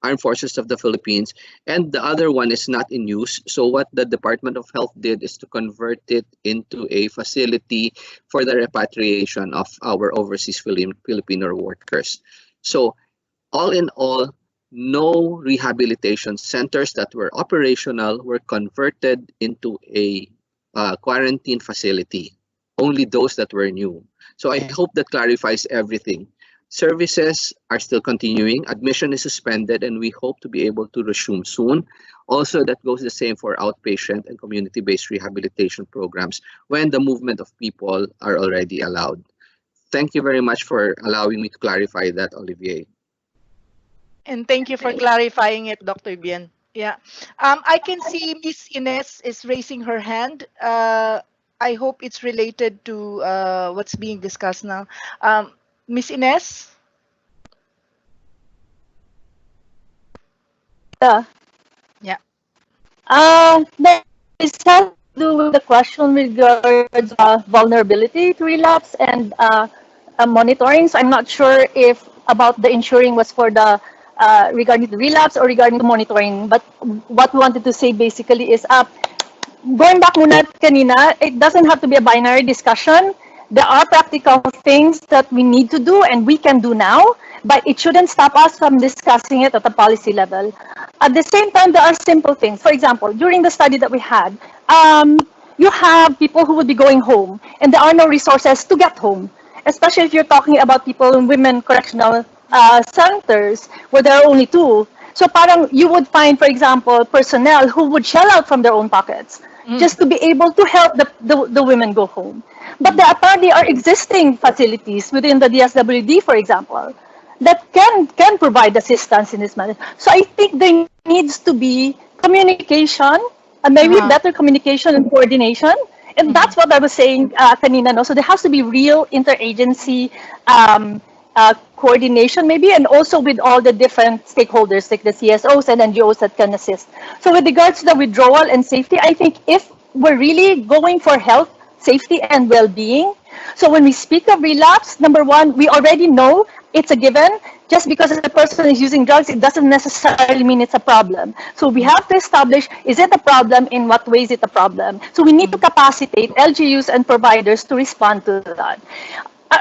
Armed Forces of the Philippines, and the other one is not in use. So what the Department of Health did is to convert it into a facility for the repatriation of our overseas Filipino workers. So all in all, no rehabilitation centers that were operational were converted into a quarantine facility, only those that were new. So I hope that clarifies everything. Services are still continuing. Admission is suspended, and we hope to be able to resume soon. Also, that goes the same for outpatient and community-based rehabilitation programs when the movement of people are already allowed. Thank you very much for allowing me to clarify that, Olivier. And thank you for clarifying it, Dr. Bien. Yeah. I can see Miss Ines is raising her hand. I hope it's related to what's being discussed now. Miss Ines? Yeah. Yeah. This has to do with the question regards vulnerability to relapse and monitoring. So I'm not sure if about the ensuring was for the regarding the relapse or regarding the monitoring. But what we wanted to say basically is going back muna kanina, it doesn't have to be a binary discussion. There are practical things that we need to do and we can do now, but it shouldn't stop us from discussing it at the policy level. At the same time, there are simple things. For example, during the study that we had, you have people who would be going home and there are no resources to get home, especially if you're talking about people in women correctional centers where there are only two. So parang you would find, for example, personnel who would shell out from their own pockets just to be able to help the women go home. But there apparently are existing facilities within the DSWD, for example, that can provide assistance in this manner. So I think there needs to be communication, and maybe better communication and coordination. And that's what I was saying kanina, no? So there has to be real interagency coordination maybe, and also with all the different stakeholders like the CSOs and NGOs that can assist. So with regards to the withdrawal and safety, I think if we're really going for health, safety, and well-being, so when we speak of relapse, number one, we already know it's a given. Just because a person is using drugs, it doesn't necessarily mean it's a problem. So we have to establish, is it a problem? In what way is it a problem? So we need to capacitate LGUs and providers to respond to that.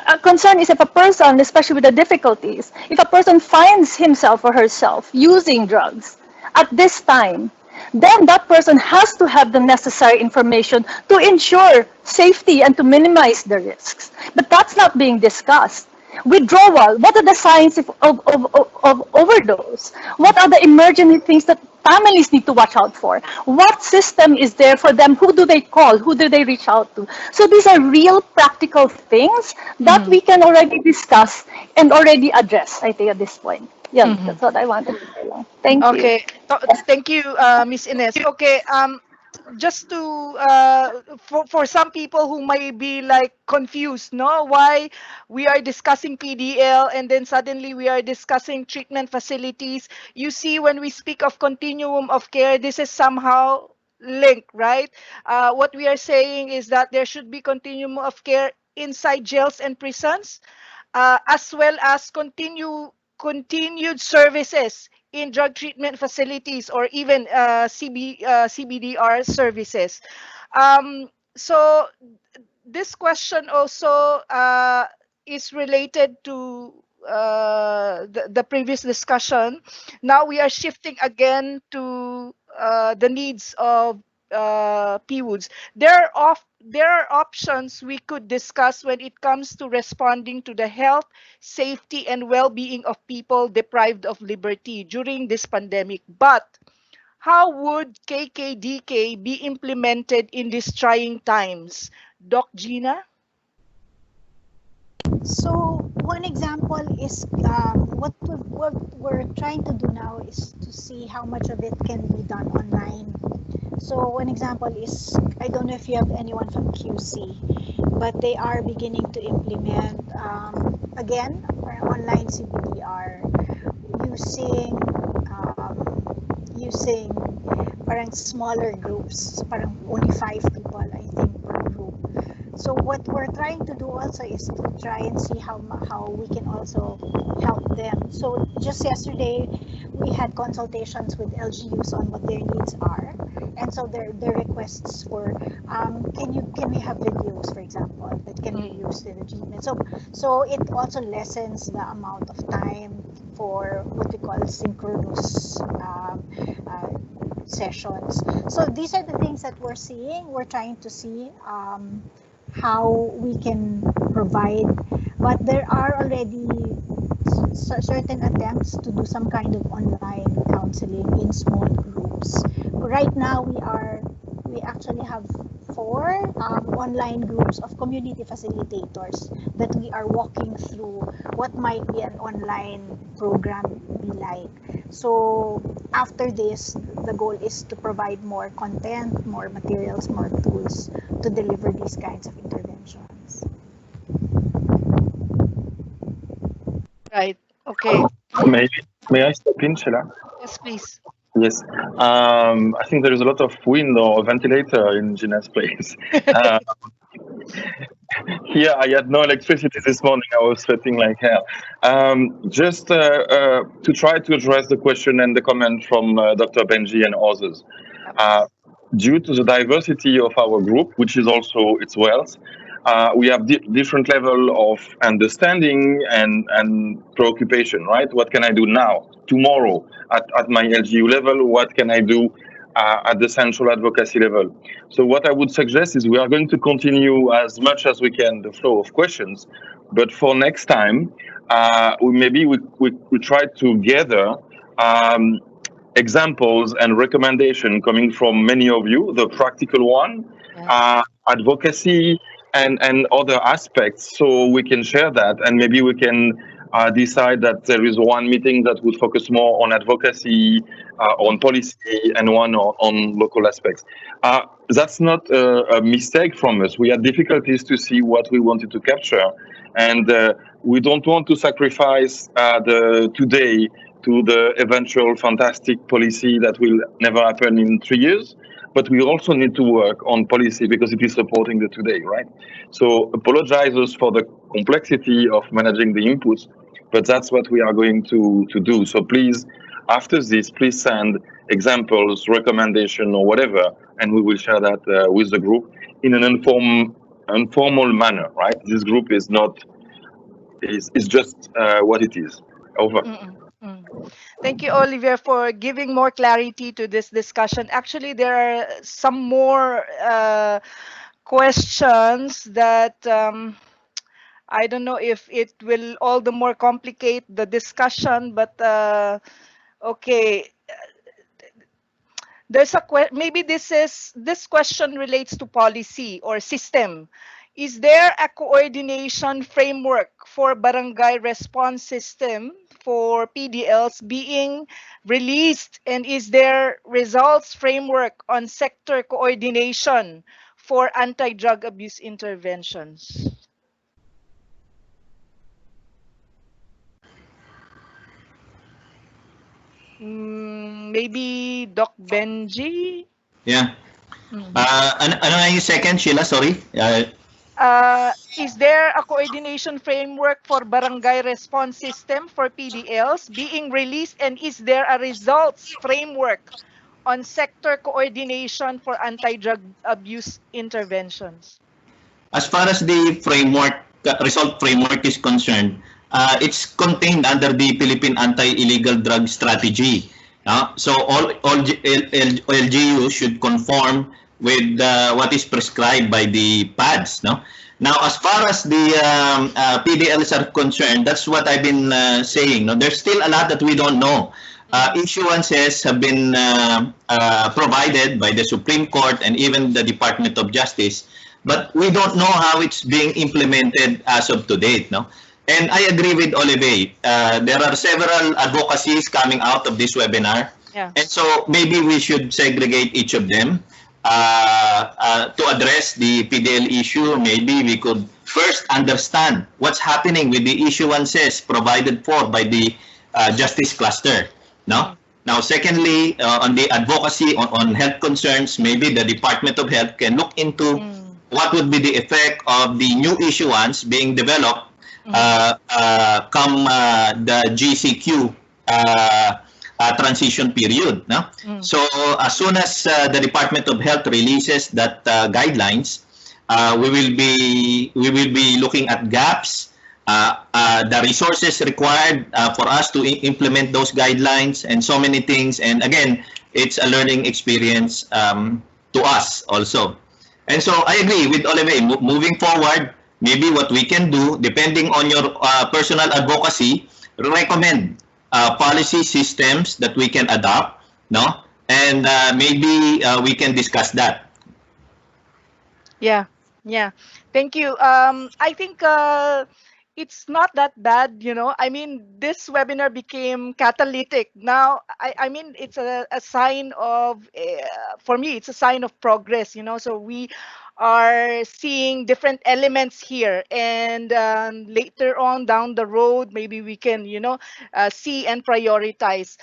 A concern is if a person, especially with the difficulties, if a person finds himself or herself using drugs at this time, then that person has to have the necessary information to ensure safety and to minimize the risks. But that's not being discussed. Withdrawal, what are the signs of overdose? What are the emergency things that families need to watch out for? What system is there for them? Who do they call? Who do they reach out to? So these are real practical things that we can already discuss and already address, I think, at this point. Yeah, that's what I wanted to say. Thank you. Okay, thank you, Miss Ines. Okay, just to for some people who may be like confused, no, why we are discussing PDL and then suddenly we are discussing treatment facilities. You see, when we speak of continuum of care, this is somehow linked, right? What we are saying is that there should be continuum of care inside jails and prisons, as well as continued services in drug treatment facilities or even CBDR services. So this question also is related to the previous discussion. Now we are shifting again to the needs of PWOODs. There are options we could discuss when it comes to responding to the health, safety, and well-being of people deprived of liberty during this pandemic. But how would KKDK be implemented in these trying times? Doc Gina? So one example is what we're trying to do now is to see how much of it can be done online. So one example is, I don't know if you have anyone from QC, but they are beginning to implement, again, online CBDR using parang smaller groups, parang only 5 people, I think, per group. So what we're trying to do also is to try and see how we can also help them. So just yesterday, we had consultations with LGUs on what their needs are, and so their requests for can we have videos, for example, that can be used in the treatment. So it also lessens the amount of time for what we call synchronous sessions. So these are the things that we're seeing. We're trying to see how we can provide, but there are already certain attempts to do some kind of online counseling in small groups. Right now, we actually have 4 online groups of community facilitators that we are walking through what might be an online program be like. So after this, the goal is to provide more content, more materials, more tools to deliver these kinds of interventions. Right. Okay. May I step in, Sheila? Yes, please. Yes. I think there is a lot of wind or ventilator in Gina's place. Here, I had no electricity this morning. I was sweating like hell. Just to try to address the question and the comment from Dr. Benji and others. Due to the diversity of our group, which is also its wealth, we have different level of understanding and preoccupation, right? What can I do now, tomorrow, at my LGU level? What can I do at the central advocacy level? So what I would suggest is we are going to continue as much as we can the flow of questions, but for next time, we try to gather examples and recommendation coming from many of you, the practical one, advocacy, and other aspects, so we can share that, and maybe we can decide that there is one meeting that would focus more on advocacy, on policy, and one on local aspects. That's not a mistake from us. We had difficulties to see what we wanted to capture, and we don't want to sacrifice the today to the eventual fantastic policy that will never happen in 3 years. But we also need to work on policy because it is supporting the today, right? So apologizes for the complexity of managing the inputs, but that's what we are going to do. So please, after this, please send examples, recommendation, or whatever, and we will share that with the group in an informal manner, right? This group is just what it is. Over. Thank you, Olivier, for giving more clarity to this discussion. Actually, there are some more questions that I don't know if it will all the more complicate the discussion, but okay. There's a maybe this question relates to policy or system. Is there a coordination framework for barangay response system for PDLs being released, and is there results framework on sector coordination for anti-drug abuse interventions? Maybe Doc Benji? Yeah. Ano yung second, Sheila? Sorry. Is there a coordination framework for barangay response system for PDLs being released, and is there a results framework on sector coordination for anti-drug abuse interventions? As far as the framework, result framework is concerned, it's contained under the Philippine Anti-Illegal Drug Strategy. So all LGU should conform with what is prescribed by the PADS. No? Now, as far as the PDLs are concerned, that's what I've been saying. No? There's still a lot that we don't know. Issuances have been provided by the Supreme Court and even the Department of Justice, but we don't know how it's being implemented as of to date. No? And I agree with Olivier. There are several advocacies coming out of this webinar. Yeah. And so maybe we should segregate each of them. To address the PDL issue, maybe we could first understand what's happening with the issuances provided for by the Justice Cluster. No? Now, secondly, on the advocacy on health concerns, maybe the Department of Health can look into what would be the effect of the new issuance being developed come the GCQ transition period. No? So as soon as the Department of Health releases that guidelines, we will be looking at gaps, the resources required for us to implement those guidelines, and so many things. And again, it's a learning experience to us also. And so I agree with Olivier. Moving forward, maybe what we can do, depending on your personal advocacy, recommend policy systems that we can adopt, no? And maybe we can discuss that. Yeah, yeah. Thank you. I think it's not that bad, you know. I mean, this webinar became catalytic. Now, I mean, it's a sign of, for me, it's a sign of progress, you know. So we are seeing different elements here, and later on down the road, maybe we can, you know, see and prioritize.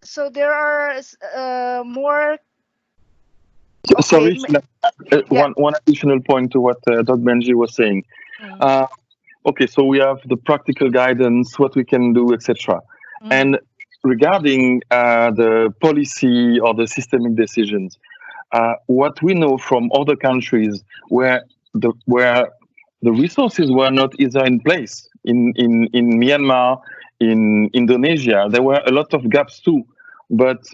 So there are more. Sorry, Yeah. one additional point to what Dr. Benji was saying. Okay, so we have the practical guidance, what we can do, etc. And regarding the policy or the systemic decisions, what we know from other countries where the resources were not either in place, in Myanmar, in Indonesia, there were a lot of gaps too. But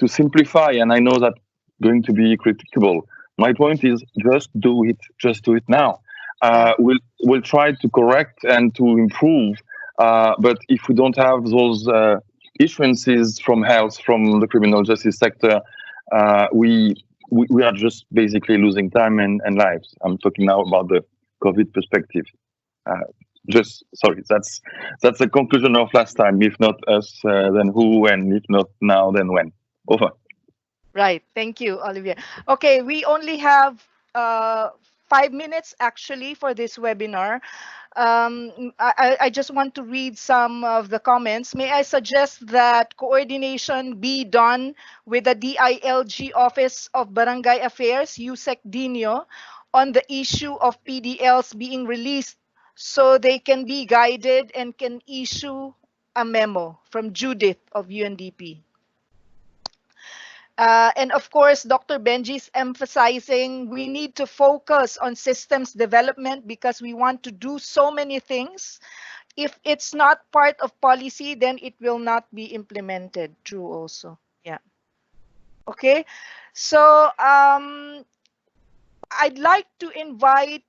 to simplify, and I know that going to be critical, my point is just do it now. We'll try to correct and to improve, but if we don't have those issuances from health, from the criminal justice sector, we are just basically losing time and lives. I'm talking now about the COVID perspective. Sorry, that's the conclusion of last time. If not us, then who, and if not now, then when? Over. Right. Thank you, Olivia. Okay, we only have 5 minutes actually for this webinar. I just want to read some of the comments. May I suggest that coordination be done with the DILG Office of Barangay Affairs, USEC Dino, on the issue of PDLs being released so they can be guided and can issue a memo from Judith of UNDP. And of course, Dr. Benji's emphasizing we need to focus on systems development because we want to do so many things. If it's not part of policy, then it will not be implemented. True also. Yeah. Okay. So I'd like to invite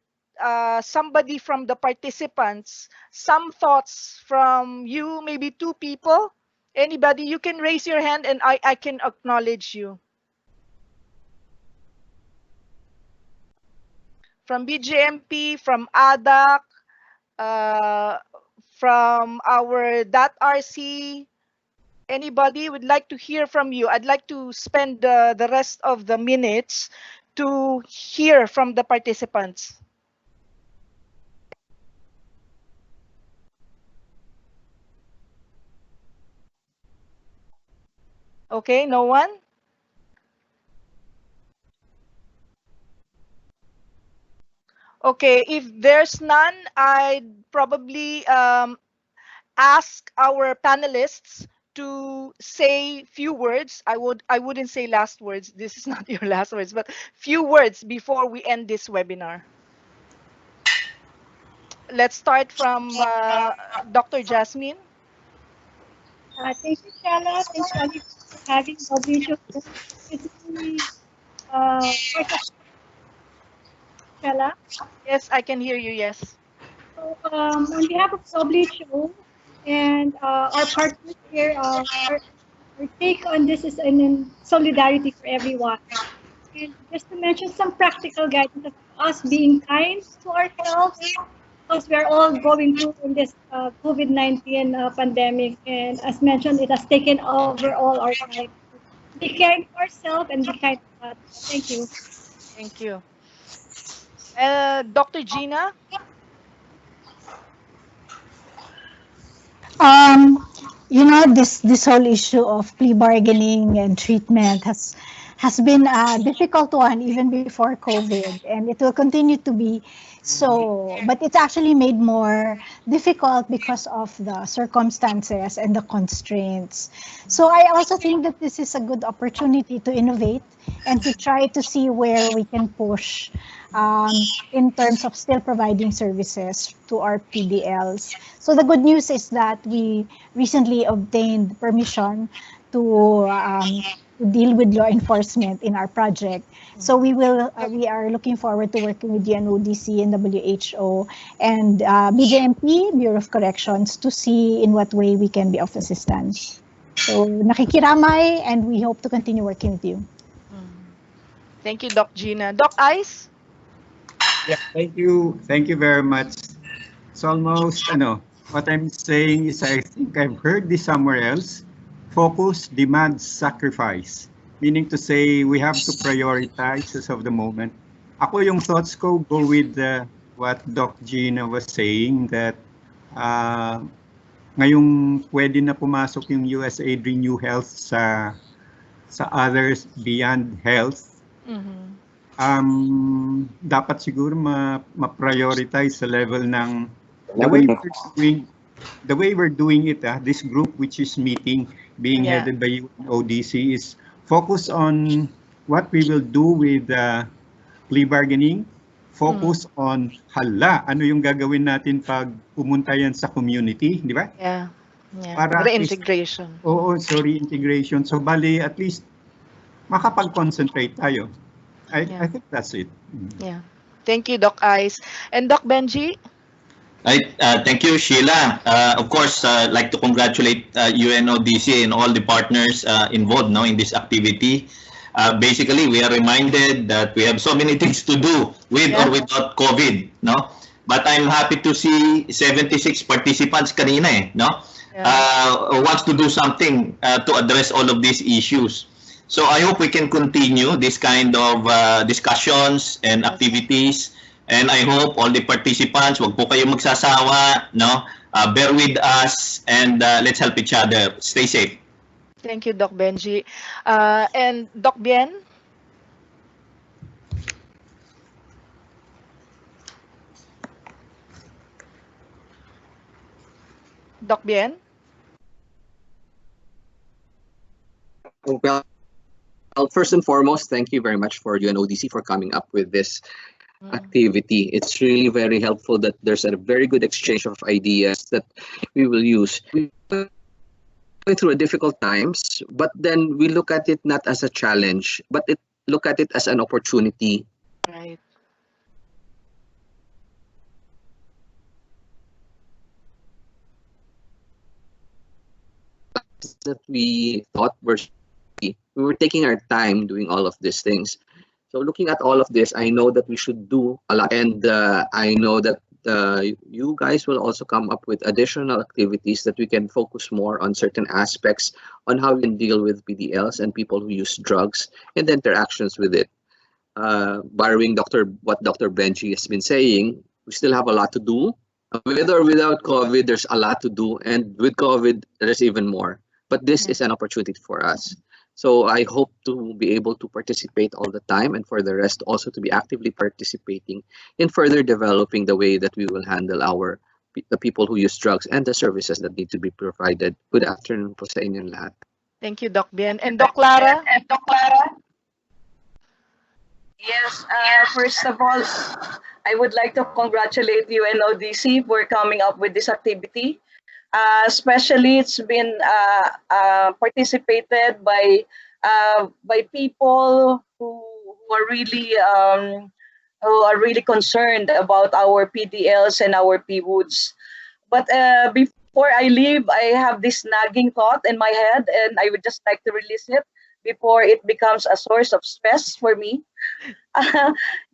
somebody from the participants, some thoughts from you, maybe 2 people. Anybody, you can raise your hand and I can acknowledge you. From BJMP, from ADAC, from our .RC, anybody would like to hear from you? I'd like to spend the rest of the minutes to hear from the participants. Okay, no one? Okay, if there's none, I'd probably ask our panelists to say few words. I wouldn't say last words. This is not your last words, but few words before we end this webinar. Let's start from Dr. Jasmine. Thank you, Shella. Thanks for having WHO. Shella? Yes, I can hear you, yes. So, on behalf of WHO and our partners here, our take on this is in solidarity for everyone. And just to mention some practical guidance of us being kind to ourselves, because we're all going through in this COVID-19 pandemic, and as mentioned, it has taken over all our life. Be kind to ourselves and be kind to others. Thank you. Thank you. Dr. Gina? You know, this whole issue of plea bargaining and treatment has been a difficult one even before COVID, and it will continue to be so, but it's actually made more difficult because of the circumstances and the constraints. So I also think that this is a good opportunity to innovate and to try to see where we can push in terms of still providing services to our PDLs. So the good news is that we recently obtained permission to deal with law enforcement in our project. So we are looking forward to working with UNODC and WHO and BJMP, Bureau of Corrections, to see in what way we can be of assistance. So nakikiramay, and we hope to continue working with you. Thank you, Doc Gina. Doc Ice? Yeah, thank you. Thank you very much. It's almost, what I'm saying is I think I've heard this somewhere else. Focus demands sacrifice. Meaning to say we have to prioritize as of the moment. Ako yung thoughts ko go with what Doc Gina was saying, that ngayong pwede na pumasok yung USAID Renew Health sa others beyond health. Dapat siguro ma-prioritize sa level ng the way we're doing it. This group which is meeting, being headed by UNODC, is focus on what we will do with plea bargaining. Focus on ano yung gagawin natin pag pumunta yan sa community, di ba? Yeah. Para reintegration. Reintegration. So bali, at least makapag-concentrate tayo. I think that's it. Yeah. Thank you, Doc Ice. And Doc Benji? Thank you, Sheila. Of course, I'd like to congratulate UNODC and all the partners involved now in this activity. Basically, we are reminded that we have so many things to do with or without COVID, no? But I'm happy to see 76 participants kanina, no? Wants to do something to address all of these issues. So I hope we can continue this kind of discussions and activities. And I hope all the participants, wag po kayo magsasawa, no? Bear with us and let's help each other. Stay safe. Thank you, Doc Benji. And Doc Bien? Doc Bien? Well, first and foremost, thank you very much for UNODC for coming up with this activity. It's really very helpful that there's a very good exchange of ideas that we will use. We're going through a difficult times, but then we look at it not as a challenge, but look at it as an opportunity. Right. That we thought we were taking our time doing all of these things. So looking at all of this, I know that we should do a lot, and I know that you guys will also come up with additional activities that we can focus more on certain aspects on how we can deal with PDLs and people who use drugs and the interactions with it. Borrowing what Dr. Benji has been saying, we still have a lot to do. With or without COVID, there's a lot to do, and with COVID, there's even more. But this is an opportunity for us. So I hope to be able to participate all the time, and for the rest also to be actively participating in further developing the way that we will handle the people who use drugs and the services that need to be provided. Good afternoon po sa inyong lahat. Thank you, Doc Bien. And Doc Clara? Yes, first of all, I would like to congratulate UNODC for coming up with this activity. Especially, it's been participated by people who are really concerned about our PDLs and our PWOODs. But before I leave, I have this nagging thought in my head, and I would just like to release it before it becomes a source of stress for me.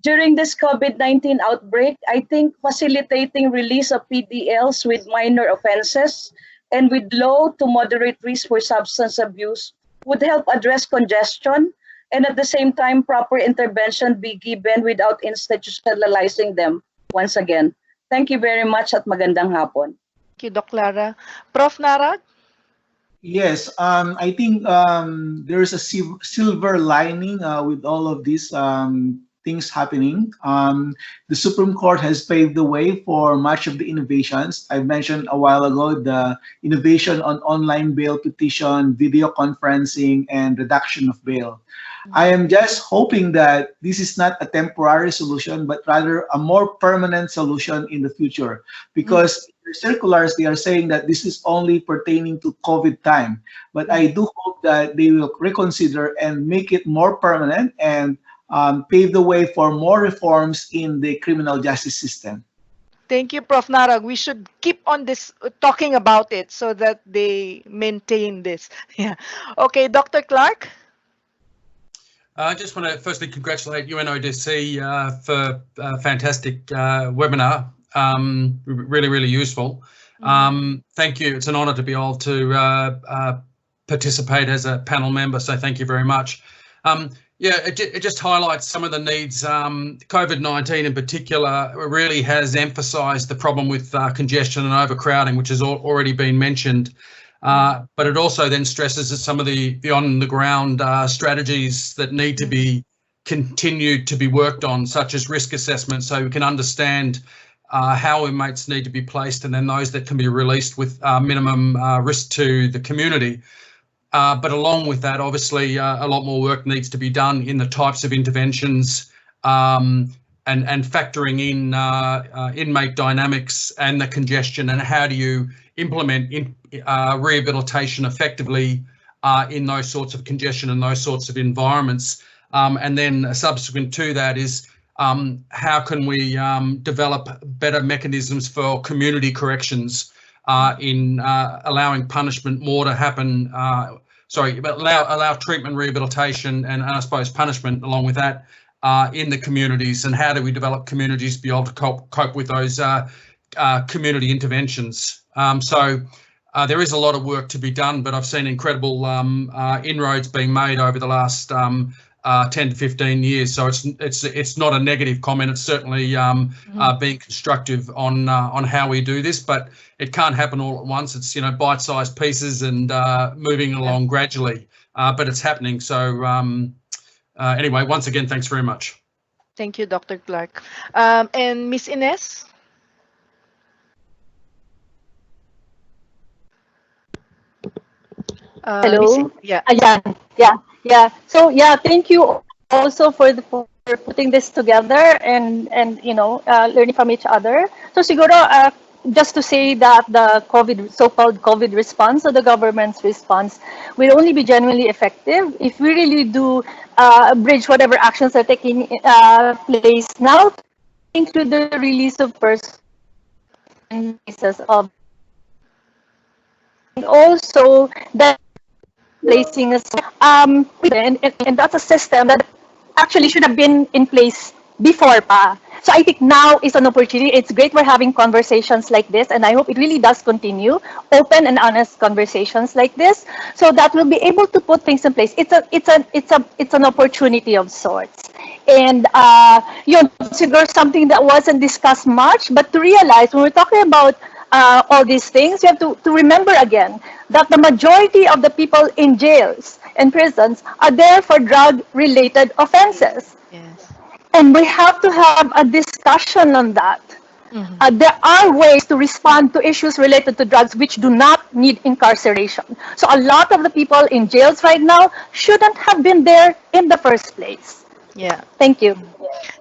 During this COVID-19 outbreak, I think facilitating release of PDLs with minor offenses and with low to moderate risk for substance abuse would help address congestion, and at the same time, proper intervention be given without institutionalizing them. Once again, thank you very much at magandang hapon. Thank you, Doc Clara. Prof. Narag? Yes, I think there's a silver lining with all of these things happening. The Supreme Court has paved the way for much of the innovations. I mentioned a while ago the innovation on online bail petition, video conferencing, and reduction of bail. I am just hoping that this is not a temporary solution, but rather a more permanent solution in the future. Because circulars, they are saying that this is only pertaining to COVID time. But I do hope that they will reconsider and make it more permanent and pave the way for more reforms in the criminal justice system. Thank you, Prof. Narag. We should keep on this talking about it so that they maintain this. Yeah. Okay, Dr. Clark. I just want to firstly congratulate UNODC for a fantastic webinar. Really, really useful. Thank you. It's an honour to be able to participate as a panel member, so thank you very much. Yeah, it just highlights some of the needs. COVID-19 in particular really has emphasised the problem with congestion and overcrowding, which has already been mentioned. But it also then stresses that some of the on-the-ground strategies that need to be continued to be worked on, such as risk assessment, so we can understand how inmates need to be placed, and then those that can be released with minimum risk to the community. But along with that, obviously, a lot more work needs to be done in the types of interventions and factoring in inmate dynamics and the congestion, and how do you implement rehabilitation effectively in those sorts of congestion and those sorts of environments. And then subsequent to that is how can we develop better mechanisms for community corrections in allowing punishment more to happen, but allow treatment, rehabilitation, and I suppose punishment along with that in the communities, and how do we develop communities to be able to cope with those community interventions. So there is a lot of work to be done, but I've seen incredible inroads being made over the last 10 to 15 years. So it's not a negative comment. It's certainly being constructive on how we do this, but it can't happen all at once. It's bite-sized pieces and moving along gradually, but it's happening. So anyway, once again, thanks very much. Thank you, Dr. Clark. And Miss Ines? Hello. Yeah. Yeah. So yeah, thank you also for putting this together and learning from each other. So siguro just to say that the so-called COVID response, or the government's response, will only be genuinely effective if we really do bridge whatever actions are taking place now, include the release of persons in cases of, and also that placing us and that's a system that actually should have been in place before pa. So I think now is an opportunity. It's great we're having conversations like this, and I hope it really does continue, open and honest conversations like this, so that we'll be able to put things in place. It's an opportunity of sorts. And there's something that wasn't discussed much, but to realize when we're talking about all these things, you have to remember again that the majority of the people in jails and prisons are there for drug-related offenses. Yes. And we have to have a discussion on that. There are ways to respond to issues related to drugs which do not need incarceration. So a lot of the people in jails right now shouldn't have been there in the first place. Yeah. Thank you.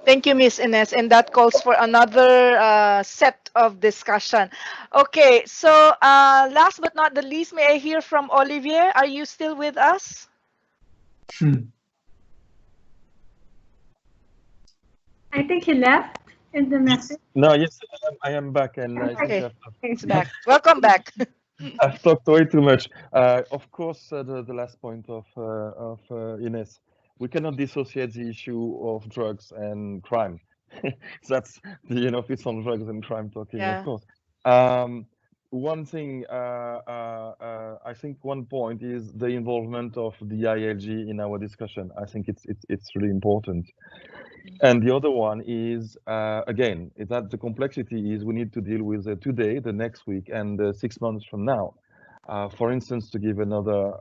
Thank you, Miss Ines. And that calls for another set of discussion. Okay, so last but not the least, may I hear from Olivier? Are you still with us? I think he left in the message. No, yes, I am back, and Okay, he's back. Welcome back. I've talked way too much. Of course, the last point of Ines, we cannot dissociate the issue of drugs and crime. That's the it's on drugs and crime talking, of course. One thing, I think one point is the involvement of the ILG in our discussion. I think it's really important. And the other one is, again, is that the complexity is we need to deal with today, the next week, and 6 months from now. For instance, to give another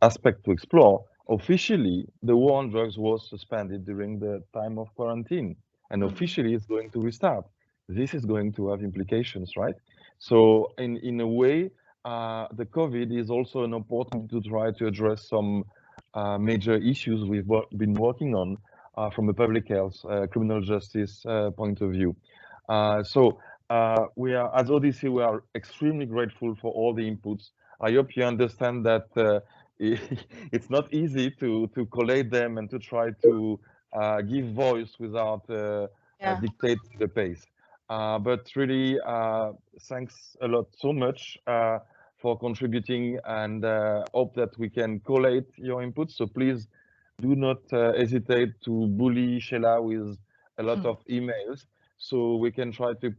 aspect to explore, officially, the war on drugs was suspended during the time of quarantine, and officially it's going to restart. This is going to have implications, right? So in a way, the COVID is also an opportunity to try to address some major issues we've been working on from a public health, criminal justice point of view. So we are, as ODC, we are extremely grateful for all the inputs. I hope you understand that it's not easy to collate them and to try to give voice without dictating the pace. But really, thanks a lot so much for contributing, and hope that we can collate your input. So please do not hesitate to bully Sheila with a lot of emails, so we can try to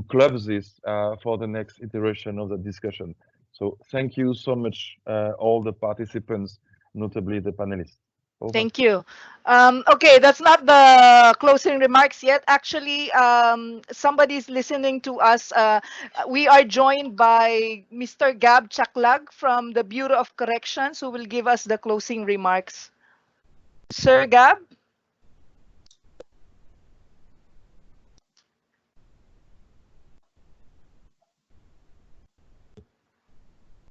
club this for the next iteration of the discussion. So thank you so much, all the participants, notably the panelists. Over. Thank you. Okay, that's not the closing remarks yet. Actually, somebody's listening to us. We are joined by Mr. Gab Chaklag from the Bureau of Corrections, who will give us the closing remarks. Sir Gab?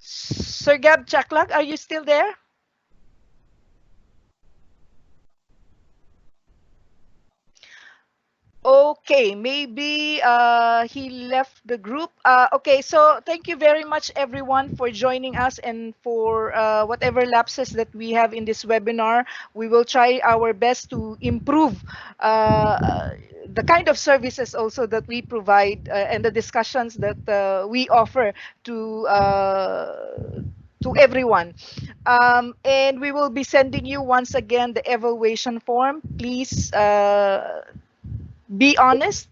Sir Gab Chaklag, are you still there? Okay, maybe he left the group. Okay, so thank you very much, everyone, for joining us, and for whatever lapses that we have in this webinar. We will try our best to improve the kind of services also that we provide, and the discussions that we offer to everyone. And we will be sending you once again the evaluation form. Please be honest,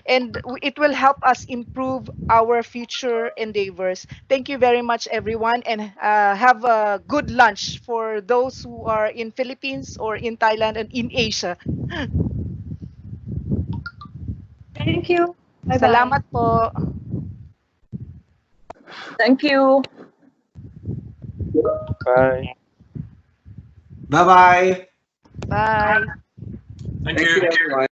and it will help us improve our future endeavors. Thank you very much, everyone, and have a good lunch for those who are in Philippines or in Thailand and in Asia. Thank you. Bye-bye. Salamat po. Thank you. Bye. Bye-bye. Bye. Thank Thank you. you, everyone.